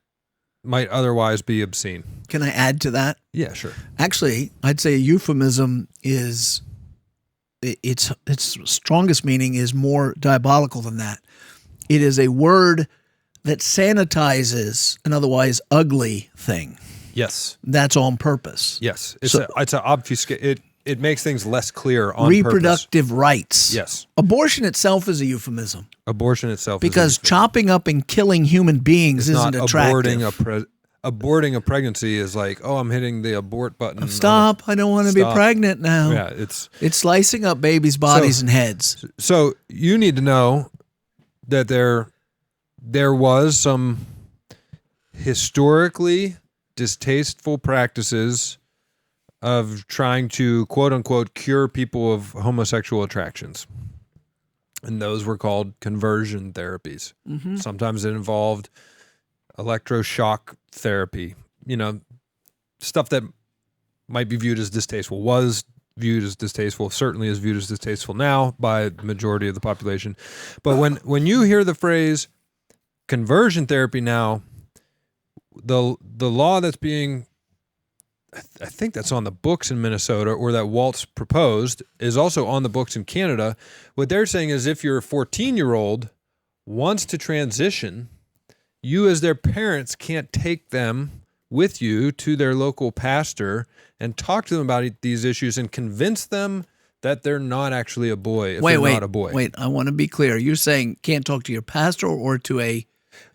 S2: might otherwise be obscene.
S1: Can I add to that?
S2: Yeah, sure.
S1: Actually, I'd say a euphemism is its strongest meaning is more diabolical than that. It is a word that sanitizes an otherwise ugly thing.
S2: Yes.
S1: That's on purpose.
S2: Yes. It's an obfuscate. It makes things less clear on
S1: reproductive
S2: purpose.
S1: rights.
S2: Yes.
S1: Abortion itself is a euphemism.
S2: Abortion itself
S1: because
S2: is a euphemism.
S1: Chopping up and killing human beings isn't attractive.
S2: Aborting a pregnancy is like, oh, I'm hitting the abort button.
S1: Stop! I don't want to be pregnant now.
S2: Yeah, it's
S1: slicing up babies' bodies and heads.
S2: So you need to know that there was some historically distasteful practices of trying to quote unquote cure people of homosexual attractions. And those were called conversion therapies. Mm-hmm. Sometimes it involved electroshock therapy, stuff that might be viewed as distasteful, was viewed as distasteful, certainly is viewed as distasteful now by the majority of the population. But when you hear the phrase conversion therapy now, the law that's being, I think that's on the books in Minnesota, or that Walt's proposed, is also on the books in Canada. What they're saying is if your 14-year-old wants to transition, you as their parents can't take them with you to their local pastor and talk to them about these issues and convince them that they're not actually a boy if they're not a boy.
S1: Wait, I want to be clear. You're saying can't talk to your pastor or to a...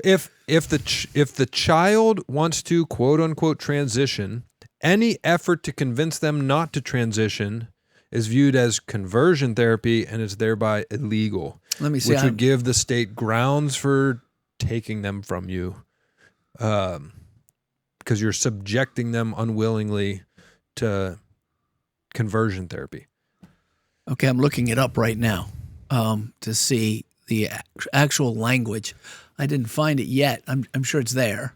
S2: If the child wants to quote unquote transition, any effort to convince them not to transition is viewed as conversion therapy and is thereby illegal.
S1: Let me see.
S2: Which would give the state grounds for taking them from you, because you're subjecting them unwillingly to conversion therapy.
S1: Okay, I'm looking it up right now to see the actual language. I didn't find it yet. I'm sure it's there.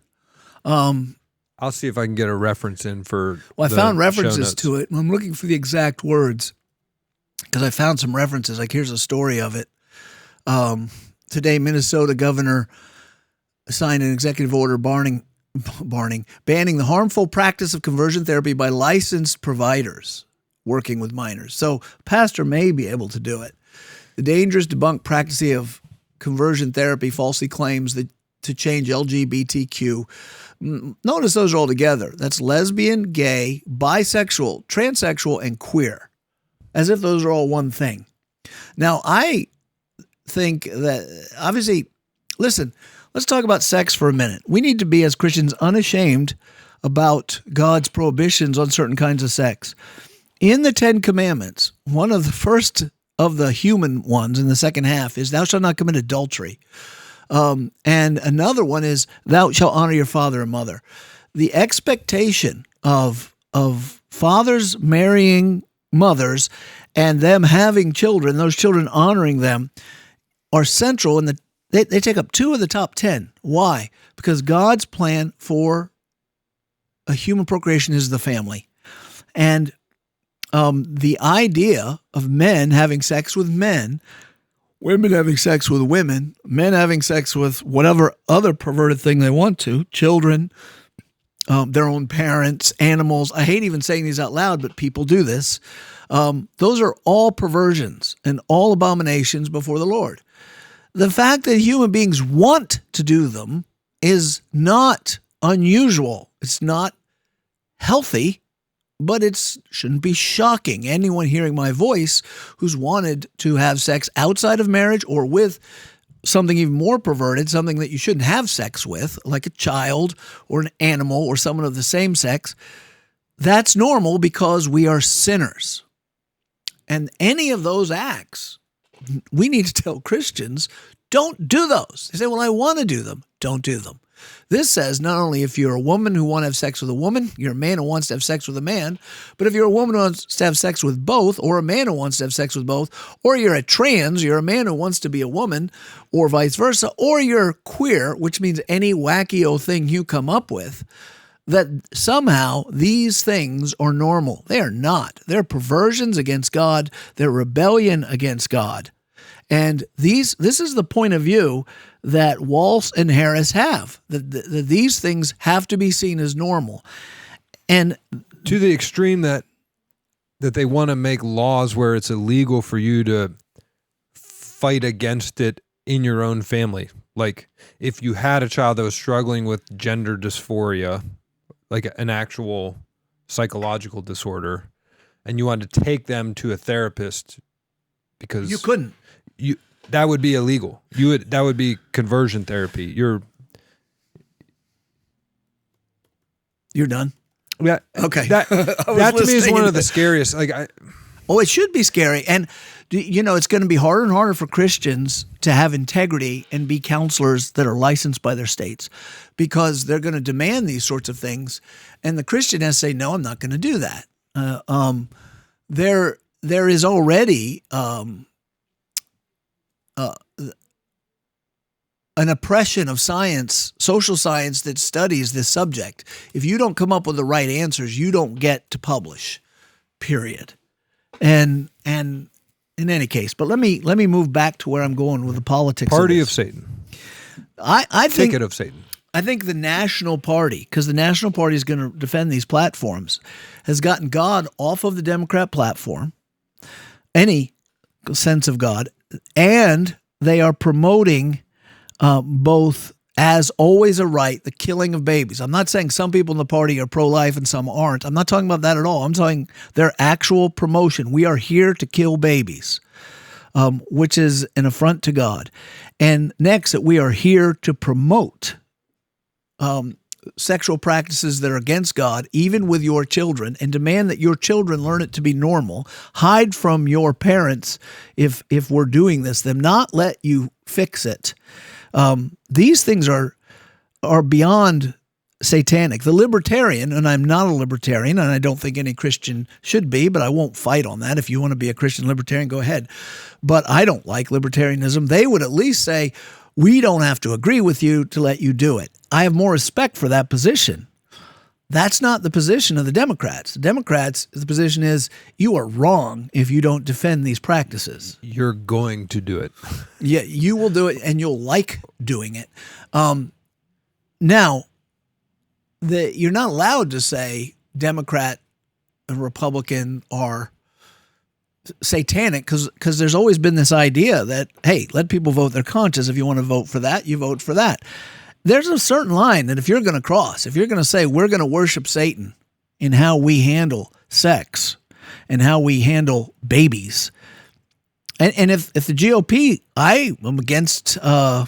S2: I'll see if I can get a reference in for.
S1: Well, I found references to it. I'm looking for the exact words because I found some references. Like here's a story of it. Today, Minnesota governor signed an executive order banning the harmful practice of conversion therapy by licensed providers working with minors. So a pastor may be able to do it. The dangerous debunked practice of conversion therapy falsely claims that to change LGBTQ. Notice those are all together. That's lesbian, gay, bisexual, transsexual, and queer, as if those are all one thing. Now, I think that obviously, listen, let's talk about sex for a minute. We need to be, as Christians, unashamed about God's prohibitions on certain kinds of sex. In the Ten Commandments, one of the first of the human ones in the second half is thou shalt not commit adultery. And another one is thou shalt honor your father and mother. The expectation of fathers marrying mothers and them having children, those children honoring them, are central, and they take up 2 of the top 10. Why? Because God's plan for a human procreation is the family. And the idea of men having sex with men, women having sex with women, men having sex with whatever other perverted thing they want to, children, their own parents, animals. I hate even saying these out loud, but people do this. Those are all perversions and all abominations before the Lord. The fact that human beings want to do them is not unusual. It's not healthy, but it shouldn't be shocking. Anyone hearing my voice who's wanted to have sex outside of marriage or with something even more perverted, something that you shouldn't have sex with, like a child or an animal or someone of the same sex, that's normal because we are sinners. And any of those acts, we need to tell Christians, don't do those. They say, well, I want to do them. Don't do them. This says not only if you're a woman who wants to have sex with a woman, you're a man who wants to have sex with a man, but if you're a woman who wants to have sex with both, or a man who wants to have sex with both, or you're a trans, you're a man who wants to be a woman, or vice versa, or you're queer, which means any wacky-o thing you come up with, that somehow these things are normal. They are not. They're perversions against God. They're rebellion against God. And this is the point of view that Walsh and Harris have, that these things have to be seen as normal. And
S2: to the extreme that they want to make laws where it's illegal for you to fight against it in your own family. Like if you had a child that was struggling with gender dysphoria, like an actual psychological disorder, and you wanted to take them to a therapist because
S1: you couldn't.
S2: That would be illegal. That would be conversion therapy. You're
S1: done.
S2: Yeah.
S1: Okay.
S2: That to me is one of the scariest.
S1: It should be scary. And, it's going to be harder and harder for Christians to have integrity and be counselors that are licensed by their states because they're going to demand these sorts of things. And the Christian has to say, no, I'm not going to do that. There is already an oppression of science, social science that studies this subject. If you don't come up with the right answers, you don't get to publish, period. And in any case, but let me move back to where I'm going with the politics.
S2: Party of Satan.
S1: I think
S2: Ticket of Satan.
S1: I think the National Party, because the National Party is going to defend these platforms, has gotten God off of the Democrat platform, any sense of God, and they are promoting both as always a right, the killing of babies. I'm not saying some people in the party are pro-life and some aren't. I'm not talking about that at all. I'm talking their actual promotion. We are here to kill babies, which is an affront to God. And next, that we are here to promote sexual practices that are against God, even with your children, and demand that your children learn it to be normal. Hide from your parents if we're doing this, them not let you fix it. These things are beyond satanic. The libertarian, and I'm not a libertarian, and I don't think any Christian should be, but I won't fight on that. If you want to be a Christian libertarian, go ahead. But I don't like libertarianism. They would at least say, we don't have to agree with you to let you do it. I have more respect for that position. That's not the position of the Democrats. The Democrats, the position is you are wrong if you don't defend these practices.
S2: You're going to do it.
S1: Yeah, you will do it, and you'll like doing it. Now, you're not allowed to say Democrat and Republican are satanic because there's always been this idea that, hey, let people vote their conscience. If you want to vote for that, you vote for that. There's a certain line that if you're going to cross, if you're going to say we're going to worship Satan in how we handle sex and how we handle babies, and if the GOP, I am against the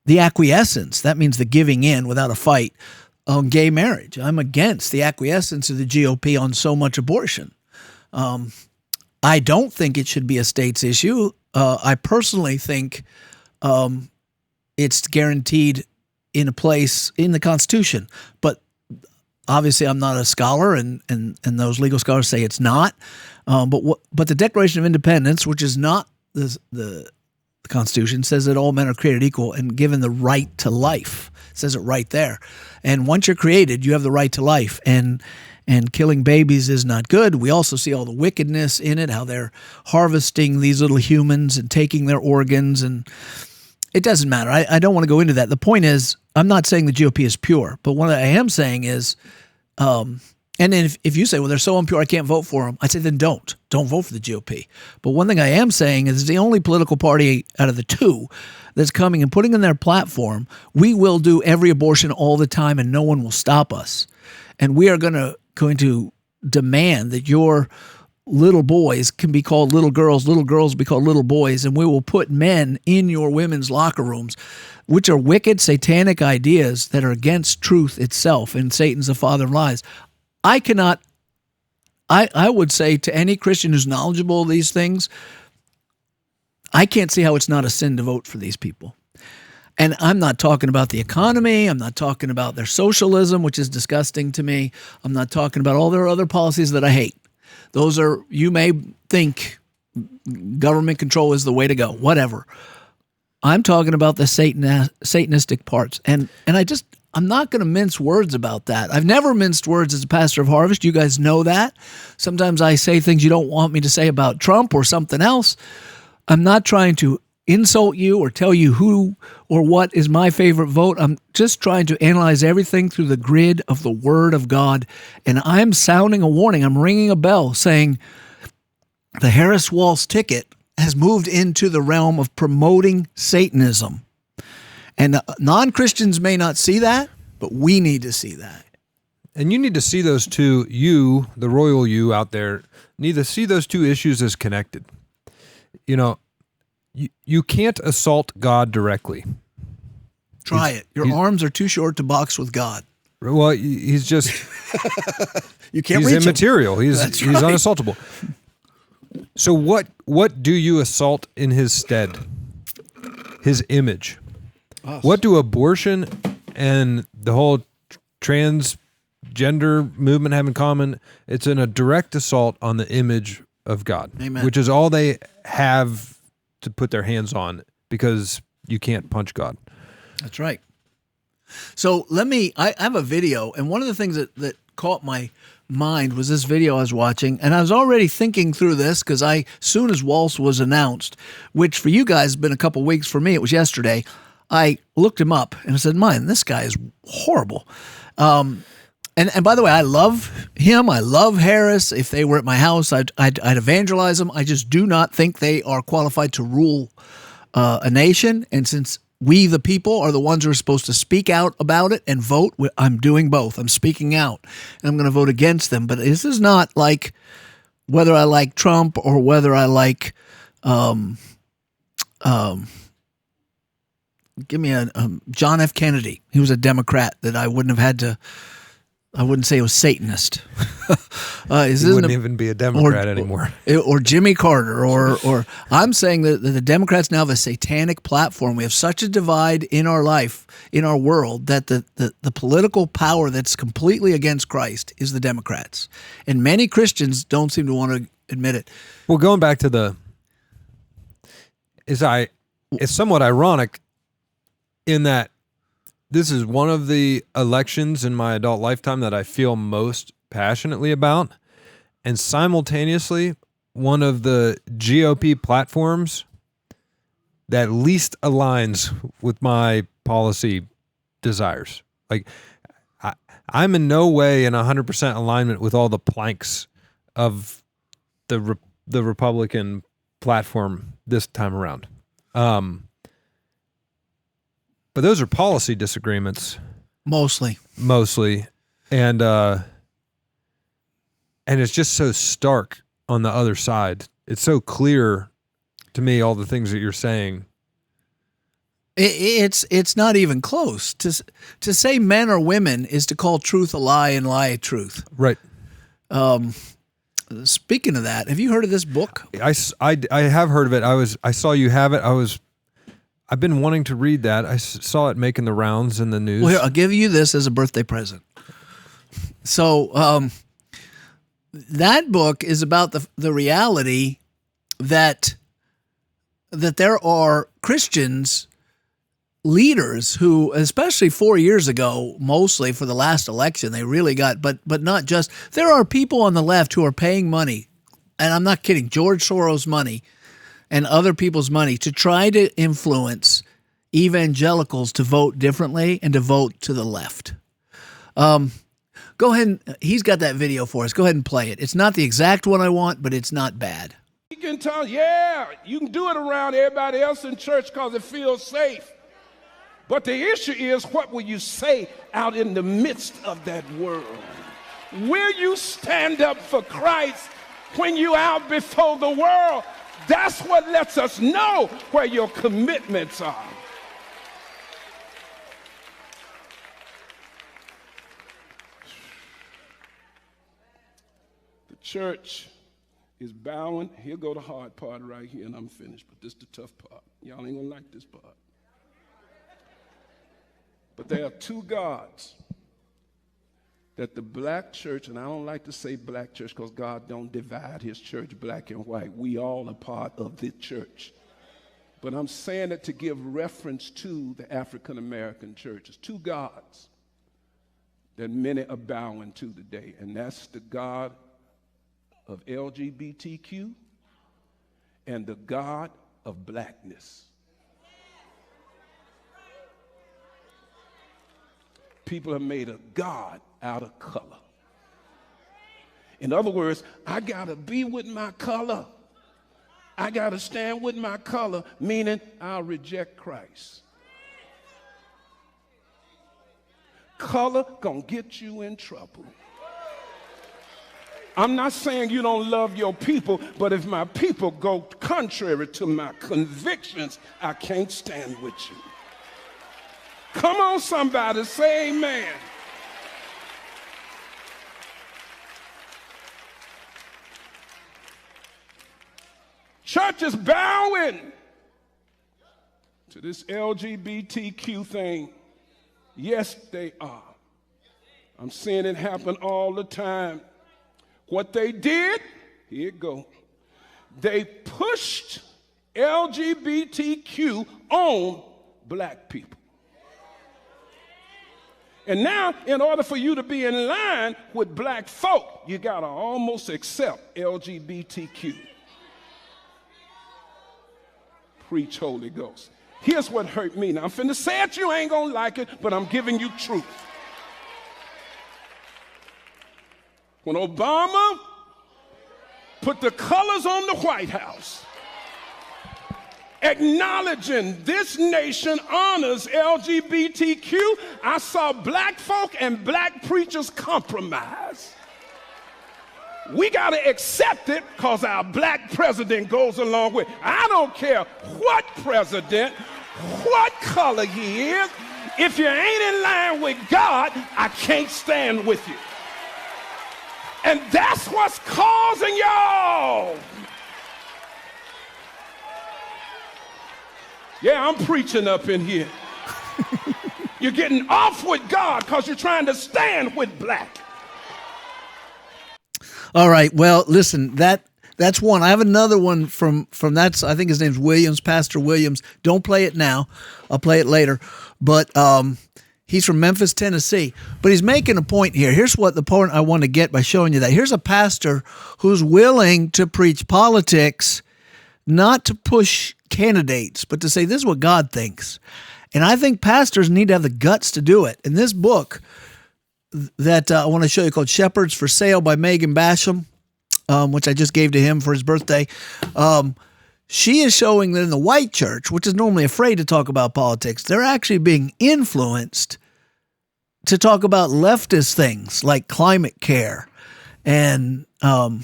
S1: acquiescence. That means the giving in without a fight on gay marriage. I'm against the acquiescence of the GOP on so much abortion. I don't think it should be a state's issue. I personally think it's guaranteed in a place in the Constitution. But obviously I'm not a scholar, and those legal scholars say it's not. But the Declaration of Independence, which is not the Constitution, says that all men are created equal and given the right to life. It says it right there. And once you're created, you have the right to life. And killing babies is not good. We also see all the wickedness in it, how they're harvesting these little humans and taking their organs. And it doesn't matter. I don't want to go into that. The point is, I'm not saying the GOP is pure, but what I am saying is, and then if you say, well, they're so impure, I can't vote for them, I say, then don't vote for the GOP. But one thing I am saying is the only political party out of the two that's coming and putting in their platform, we will do every abortion all the time and no one will stop us. And we are going to demand that your little boys can be called little girls be called little boys, and we will put men in your women's locker rooms, which are wicked, satanic ideas that are against truth itself, and Satan's the father of lies. I would say to any Christian who's knowledgeable of these things, I can't see how it's not a sin to vote for these people. And I'm not talking about the economy. I'm not talking about their socialism, which is disgusting to me. I'm not talking about all their other policies that I hate. Those are, you may think government control is the way to go, whatever. I'm talking about the Satanistic parts. And I'm not going to mince words about that. I've never minced words as a pastor of Harvest. You guys know that. Sometimes I say things you don't want me to say about Trump or something else. I'm not trying to insult you or tell you who or what is my favorite vote. I'm just trying to analyze everything through the grid of the Word of God. And I'm sounding a warning. I'm ringing a bell saying the Harris-Walz ticket has moved into the realm of promoting Satanism. And non-Christians may not see that, but we need to see that.
S2: And you need to see those two, you, the royal you out there, need to see those two issues as connected. You know, you can't assault God directly.
S1: Try it. Your arms are too short to box with God.
S2: Well, he's just
S1: you can't
S2: he's
S1: reach
S2: immaterial.
S1: Him.
S2: He's unassaultable. So what do you assault in his stead? His image. Us. What do abortion and the whole transgender movement have in common? It's a direct assault on the image of God.
S1: Amen.
S2: Which is all they have to put their hands on, because you can't punch God.
S1: That's right. So I have a video, and one of the things that caught my mind was this video I was watching, and I was already thinking through this because soon as Walz was announced, which for you guys has been a couple weeks, for me it was yesterday, I looked him up and I said, man, this guy is horrible. And by the way, I love him. I love Harris. If they were at my house, I'd evangelize them. I just do not think they are qualified to rule a nation. And since we, the people, are the ones who are supposed to speak out about it and vote, I'm doing both. I'm speaking out, and I'm going to vote against them. But this is not like whether I like Trump or whether I like give me a John F. Kennedy. He was a Democrat that I wouldn't have had to. I wouldn't say it was Satanist.
S2: He wouldn't even be a Democrat anymore.
S1: Or Jimmy Carter, or I'm saying that the Democrats now have a satanic platform. We have such a divide in our life, in our world, that the political power that's completely against Christ is the Democrats. And many Christians don't seem to want to admit it.
S2: Well, going back to it's somewhat ironic in that this is one of the elections in my adult lifetime that I feel most passionately about, and simultaneously one of the GOP platforms that least aligns with my policy desires. Like, I'm in no way in 100% alignment with all the planks of the Republican platform this time around. But those are policy disagreements. Mostly. And it's just so stark on the other side. It's so clear to me, all the things that you're saying.
S1: It's not even close. To say men or women is to call truth a lie and lie a truth.
S2: Right.
S1: Speaking of that, have you heard of this book?
S2: I have heard of it. I saw you have it. I've been wanting to read that. I saw it making the rounds in the news.
S1: Well, here, I'll give you this as a birthday present. So that book is about the reality that there are Christians, leaders who, especially 4 years ago, mostly for the last election, they really got, but not just, there are people on the left who are paying money, and I'm not kidding, George Soros money, and other people's money to try to influence evangelicals to vote differently and to vote to the left. Go ahead. He's got that video for us. Go ahead and play it. It's not the exact one I want, but it's not bad.
S6: You can tell, yeah, you can do it around everybody else in church because it feels safe. But the issue is, what will you say out in the midst of that world? Will you stand up for Christ when you're out before the world? That's what lets us know where your commitments are. The church is bowing. Here go the hard part right here, and I'm finished, but this is the tough part. Y'all ain't gonna like this part. But there are two gods that the black church, and I don't like to say black church because God don't divide his church black and white. We all are part of the church. But I'm saying it to give reference to the African American churches. Two gods. that many are bowing to today, and that's the God of LGBTQ and the God of blackness. People have made a God out of color. In other words, I gotta be with my color. I gotta stand with my color, meaning I'll reject Christ. Color gonna get you in trouble. I'm not saying you don't love your people, but if my people go contrary to my convictions, I can't stand with you. Come on, somebody, say amen. Church is bowing to this LGBTQ thing. Yes, they are. I'm seeing it happen all the time. What they did, here it go. They pushed LGBTQ on black people. And now, in order for you to be in line with black folk, you gotta almost accept LGBTQ. Preach, Holy Ghost. Here's what hurt me. Now, I'm finna say it, you ain't gonna like it, but I'm giving you truth. When Obama put the colors on the White House, acknowledging this nation honors LGBTQ, I saw black folk and black preachers compromise. We got to accept it because our black president goes along with it. I don't care what president, what color he is. If you ain't in line with God, I can't stand with you. And that's what's causing y'all. Yeah, I'm preaching up in here. You're getting off with God because you're trying to stand with black.
S1: All right. Well, listen, that's one. I have another one from that's, I think his name's Williams, Pastor Williams. Don't play it now. I'll play it later. But he's from Memphis, Tennessee. But he's making a point here. Here's what the point I want to get by showing you that. Here's a pastor who's willing to preach politics, not to push candidates, but to say this is what God thinks. And I think pastors need to have the guts to do it. In this book that I want to show you called Shepherds for Sale by Megan Basham, which I just gave to him for his birthday, she is showing that in the white church, which is normally afraid to talk about politics, they're actually being influenced to talk about leftist things like climate care and to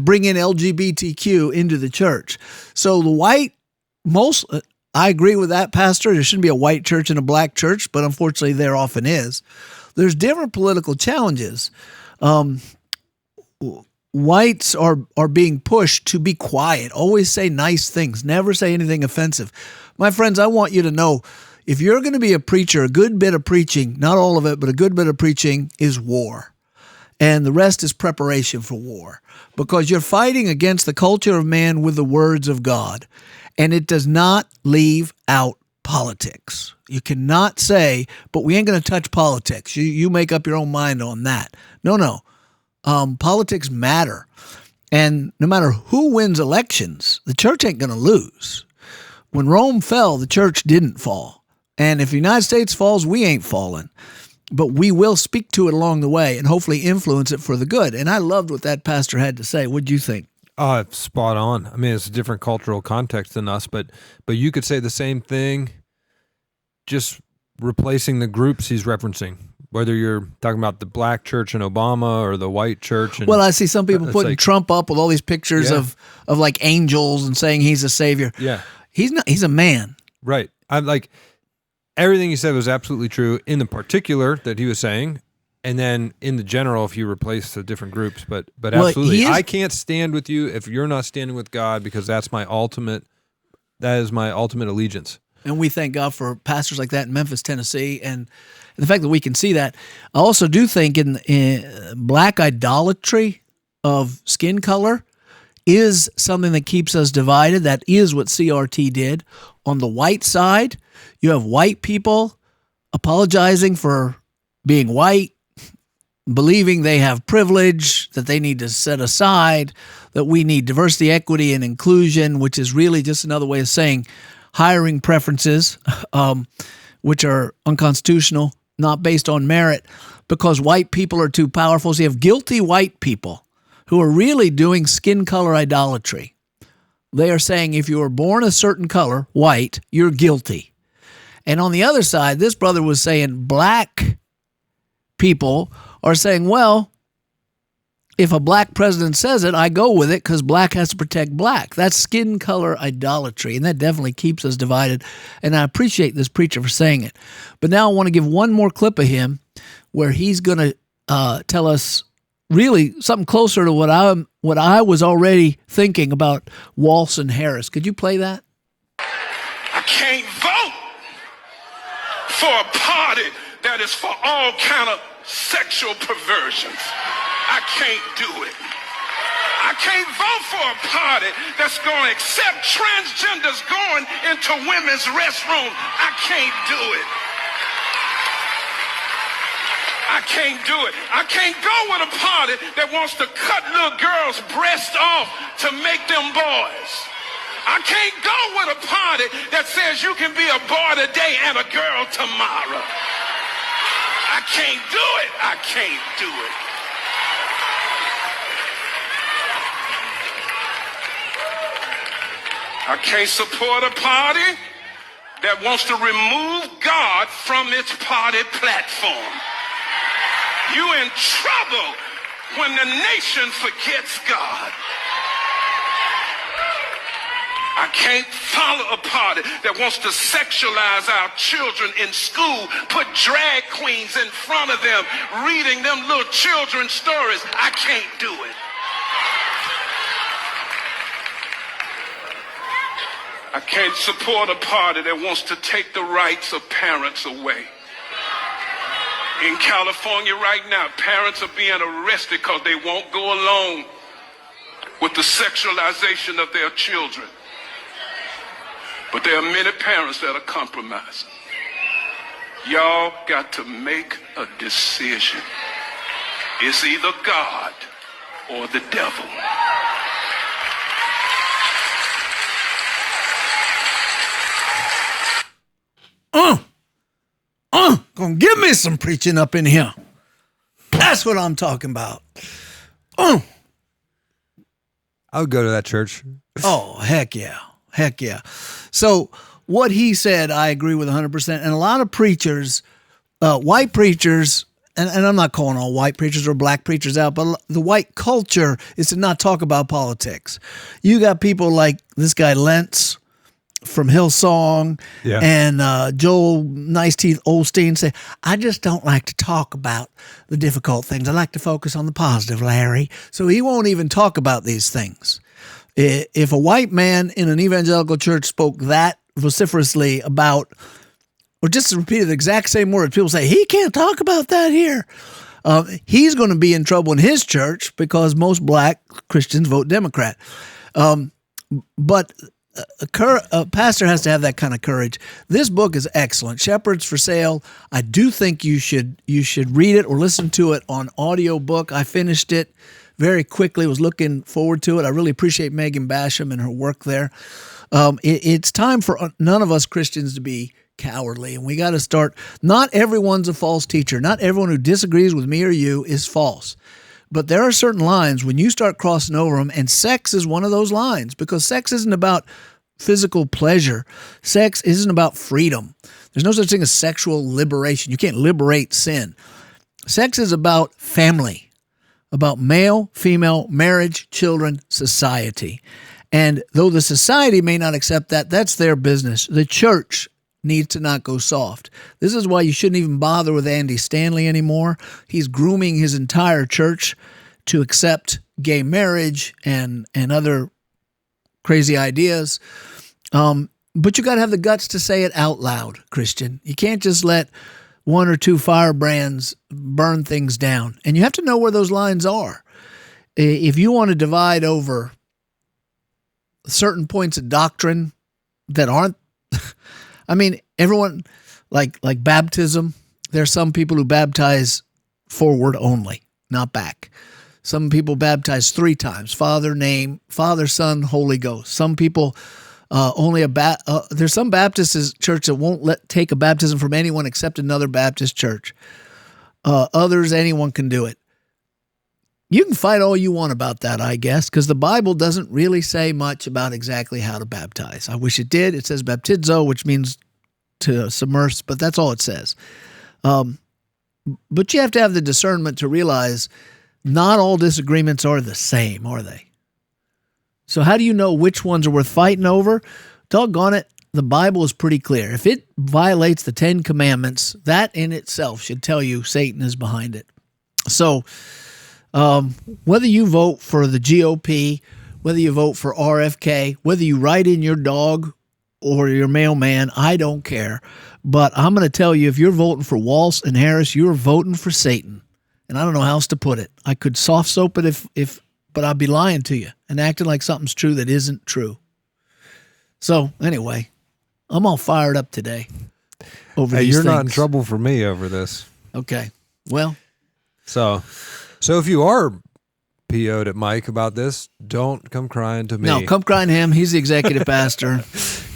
S1: bring in LGBTQ into the church. So the white, I agree with that, Pastor. There shouldn't be a white church and a black church, but unfortunately there often is. There's different political challenges. Whites are being pushed to be quiet, always say nice things, never say anything offensive. My friends, I want you to know, if you're going to be a preacher, a good bit of preaching, not all of it, but a good bit of preaching is war. And the rest is preparation for war, because you're fighting against the culture of man with the words of God. And it does not leave out politics. You cannot say, but we ain't going to touch politics. You make up your own mind on that. No. Politics matter. And no matter who wins elections, the church ain't going to lose. When Rome fell, the church didn't fall. And if the United States falls, we ain't falling. But we will speak to it along the way and hopefully influence it for the good. And I loved what that pastor had to say. What'd you think?
S2: Spot on. I mean, it's a different cultural context than us, but you could say the same thing, just replacing the groups he's referencing. Whether you're talking about the black church and Obama or the white church. And,
S1: well, I see some people putting Trump up with all these pictures of like angels and saying he's a savior.
S2: Yeah.
S1: He's not. He's a man.
S2: Right. I'm like, everything he said was absolutely true in the particular that he was saying. And then in the general, if you replace the different groups, but absolutely, I can't stand with you if you're not standing with God, because that is my ultimate allegiance. And
S1: we thank God for pastors like that in Memphis, Tennessee, and the fact that we can see that. I also do think in black idolatry of skin color is something that keeps us divided. That is what CRT did. On the white side, you have white people apologizing for being white, believing they have privilege that they need to set aside, that we need diversity, equity, and inclusion, which is really just another way of saying hiring preferences, which are unconstitutional, not based on merit, because white people are too powerful. So you have guilty white people who are really doing skin color idolatry. They are saying if you were born a certain color, white, you're guilty. And on the other side, this brother was saying black people are saying, well, if a black president says it, I go with it because black has to protect black. That's skin color idolatry, and that definitely keeps us divided. And I appreciate this preacher for saying it. But now I want to give one more clip of him where he's going to tell us really something closer to what I was already thinking about Walsh and Harris. Could you play that?
S6: I can't vote for a party that is for all kind of sexual perversions. I can't do it. I can't vote for a party that's going to accept transgenders going into women's restrooms. I can't do it. I can't do it. I can't go with a party that wants to cut little girls' breasts off to make them boys. I can't go with a party that says you can be a boy today and a girl tomorrow. I can't do it. I can't do it. I can't support a party that wants to remove God from its party platform. You in trouble when the nation forgets God. I can't follow a party that wants to sexualize our children in school, put drag queens in front of them, reading them little children's stories. I can't do it. I can't support a party that wants to take the rights of parents away. In California right now, parents are being arrested because they won't go along with the sexualization of their children. But there are many parents that are compromising. Y'all got to make a decision. It's either God or the devil.
S1: Gonna give me some preaching up in here. That's what I'm talking about.
S2: I would go to that church.
S1: Oh, heck yeah. Heck yeah. So what he said, I agree with 100%. And a lot of preachers, white preachers, and I'm not calling all white preachers or black preachers out, but the white culture is to not talk about politics. You got people like this guy Lentz from Hillsong and Joel Nice Teeth Osteen say, I just don't like to talk about the difficult things. I like to focus on the positive, Larry. So he won't even talk about these things. If a white man in an evangelical church spoke that vociferously about, or just repeated the exact same words, people say, he can't talk about that here. He's going to be in trouble in his church because most black Christians vote Democrat. But a pastor has to have that kind of courage. This book is excellent. Shepherds for Sale. I do think you should read it or listen to it on audiobook. I finished it very quickly, was looking forward to it. I really appreciate Megan Basham and her work there. It's time for none of us Christians to be cowardly, and we got to start. Not everyone's a false teacher. Not everyone who disagrees with me or you is false. But there are certain lines when you start crossing over them, and sex is one of those lines, because sex isn't about physical pleasure. Sex isn't about freedom. There's no such thing as sexual liberation. You can't liberate sin. Sex is about family, about male, female, marriage, children, society. And though the society may not accept that, that's their business. The church needs to not go soft. This is why you shouldn't even bother with Andy Stanley anymore. He's grooming his entire church to accept gay marriage and other crazy ideas. But you got to have the guts to say it out loud, Christian. You can't just let one or two firebrands burn things down. And you have to know where those lines are. If you want to divide over certain points of doctrine that aren't, I mean, everyone, like baptism, There's some people who baptize forward only, not back. Some people baptize 3 times: Father, name, Father, Son, Holy Ghost. Some people only there's some Baptist church that won't take a baptism from anyone except another Baptist church. Others, anyone can do it. You can fight all you want about that, I guess, because the Bible doesn't really say much about exactly how to baptize. I wish it did. It says baptizo, which means to submerge, but that's all it says. But you have to have the discernment to realize not all disagreements are the same, are they? So how do you know which ones are worth fighting over? Doggone it, the Bible is pretty clear. If it violates the 10 Commandments, that in itself should tell you Satan is behind it. So whether you vote for the GOP, whether you vote for RFK, whether you write in your dog or your mailman, I don't care. But I'm going to tell you, if you're voting for Walsh and Harris, you're voting for Satan. And I don't know how else to put it. I could soft soap it but I'd be lying to you and acting like something's true that isn't true. So anyway, I'm all fired up today over these
S2: you're
S1: things.
S2: not in trouble for me over this.
S1: Okay. Well.
S2: So if you are PO'd at Mike about this, don't come crying to me.
S1: No, come crying to him. He's the executive pastor.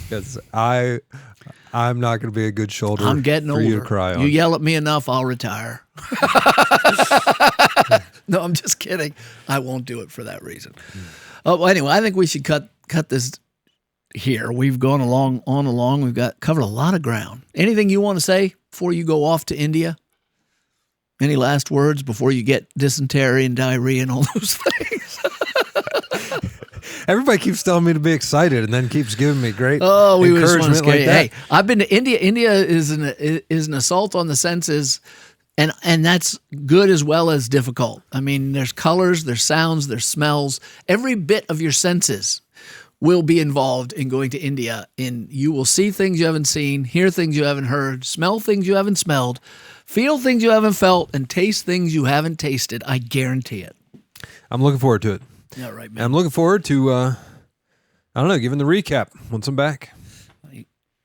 S2: Because I'm not going to be a good shoulder
S1: I'm getting
S2: for
S1: older.
S2: you to cry on.
S1: You yell at me enough, I'll retire. No, I'm just kidding. I won't do it for that reason. Well, anyway, I think we should cut this here. We've gone along. We've covered a lot of ground. Anything you want to say before you go off to India? Any last words before you get dysentery and diarrhea and all those things?
S2: Everybody keeps telling me to be excited and then keeps giving me great
S1: We just want to
S2: encouragement
S1: scare
S2: like
S1: you.
S2: that.
S1: Hey, I've been to India. India is an assault on the senses, and that's good as well as difficult. I mean, there's colors, there's sounds, there's smells. Every bit of your senses will be involved in going to India. And you will see things you haven't seen, hear things you haven't heard, smell things you haven't smelled, feel things you haven't felt, and taste things you haven't tasted. I guarantee it.
S2: I'm looking forward to it.
S1: Yeah, right, man.
S2: I'm looking forward to, giving the recap once I'm back.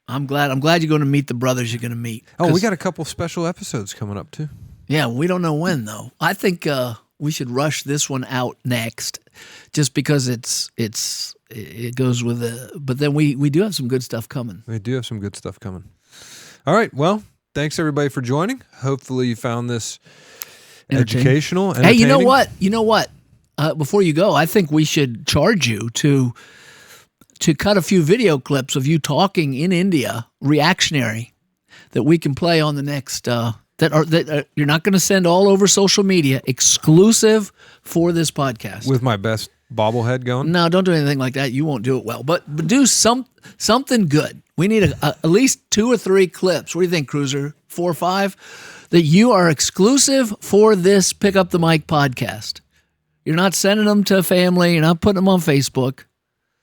S1: I'm glad you're going to meet the brothers you're going to meet.
S2: Oh, we got a couple special episodes coming up too.
S1: Yeah, we don't know when though. I think we should rush this one out next, just because it goes with it. But then we do have some good stuff coming.
S2: We do have some good stuff coming. All right. Well, thanks everybody for joining. Hopefully you found this educational.
S1: Hey, you know what? Before you go, I think we should charge you to cut a few video clips of you talking in India, reactionary, that we can play on the next. That you're not going to send all over social media, exclusive for this podcast.
S2: With my best bobblehead going.
S1: No, don't do anything like that. You won't do it well. But do something good. We need at least 2 or 3 clips. What do you think, Cruiser? 4 or 5 that you are exclusive for this Pick Up the Mic podcast. You're not sending them to family. You're not putting them on Facebook.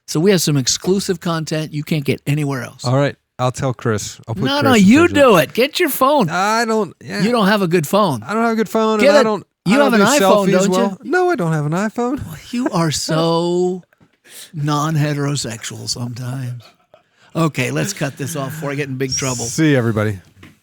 S1: So we have some exclusive content you can't get anywhere else.
S2: All right. I'll tell Chris. I'll put
S1: No,
S2: Chris
S1: you
S2: in charge of
S1: do it. Get your phone.
S2: I don't. Yeah.
S1: You don't have a good phone.
S2: I don't have a good phone.
S1: Get
S2: And
S1: it.
S2: I don't.
S1: You
S2: I
S1: have
S2: don't
S1: an
S2: do
S1: iPhone,
S2: selfies
S1: don't
S2: well. No, I don't have an iPhone.
S1: You are so non-heterosexual sometimes. Okay, let's cut this off before I get in big trouble.
S2: See you, everybody.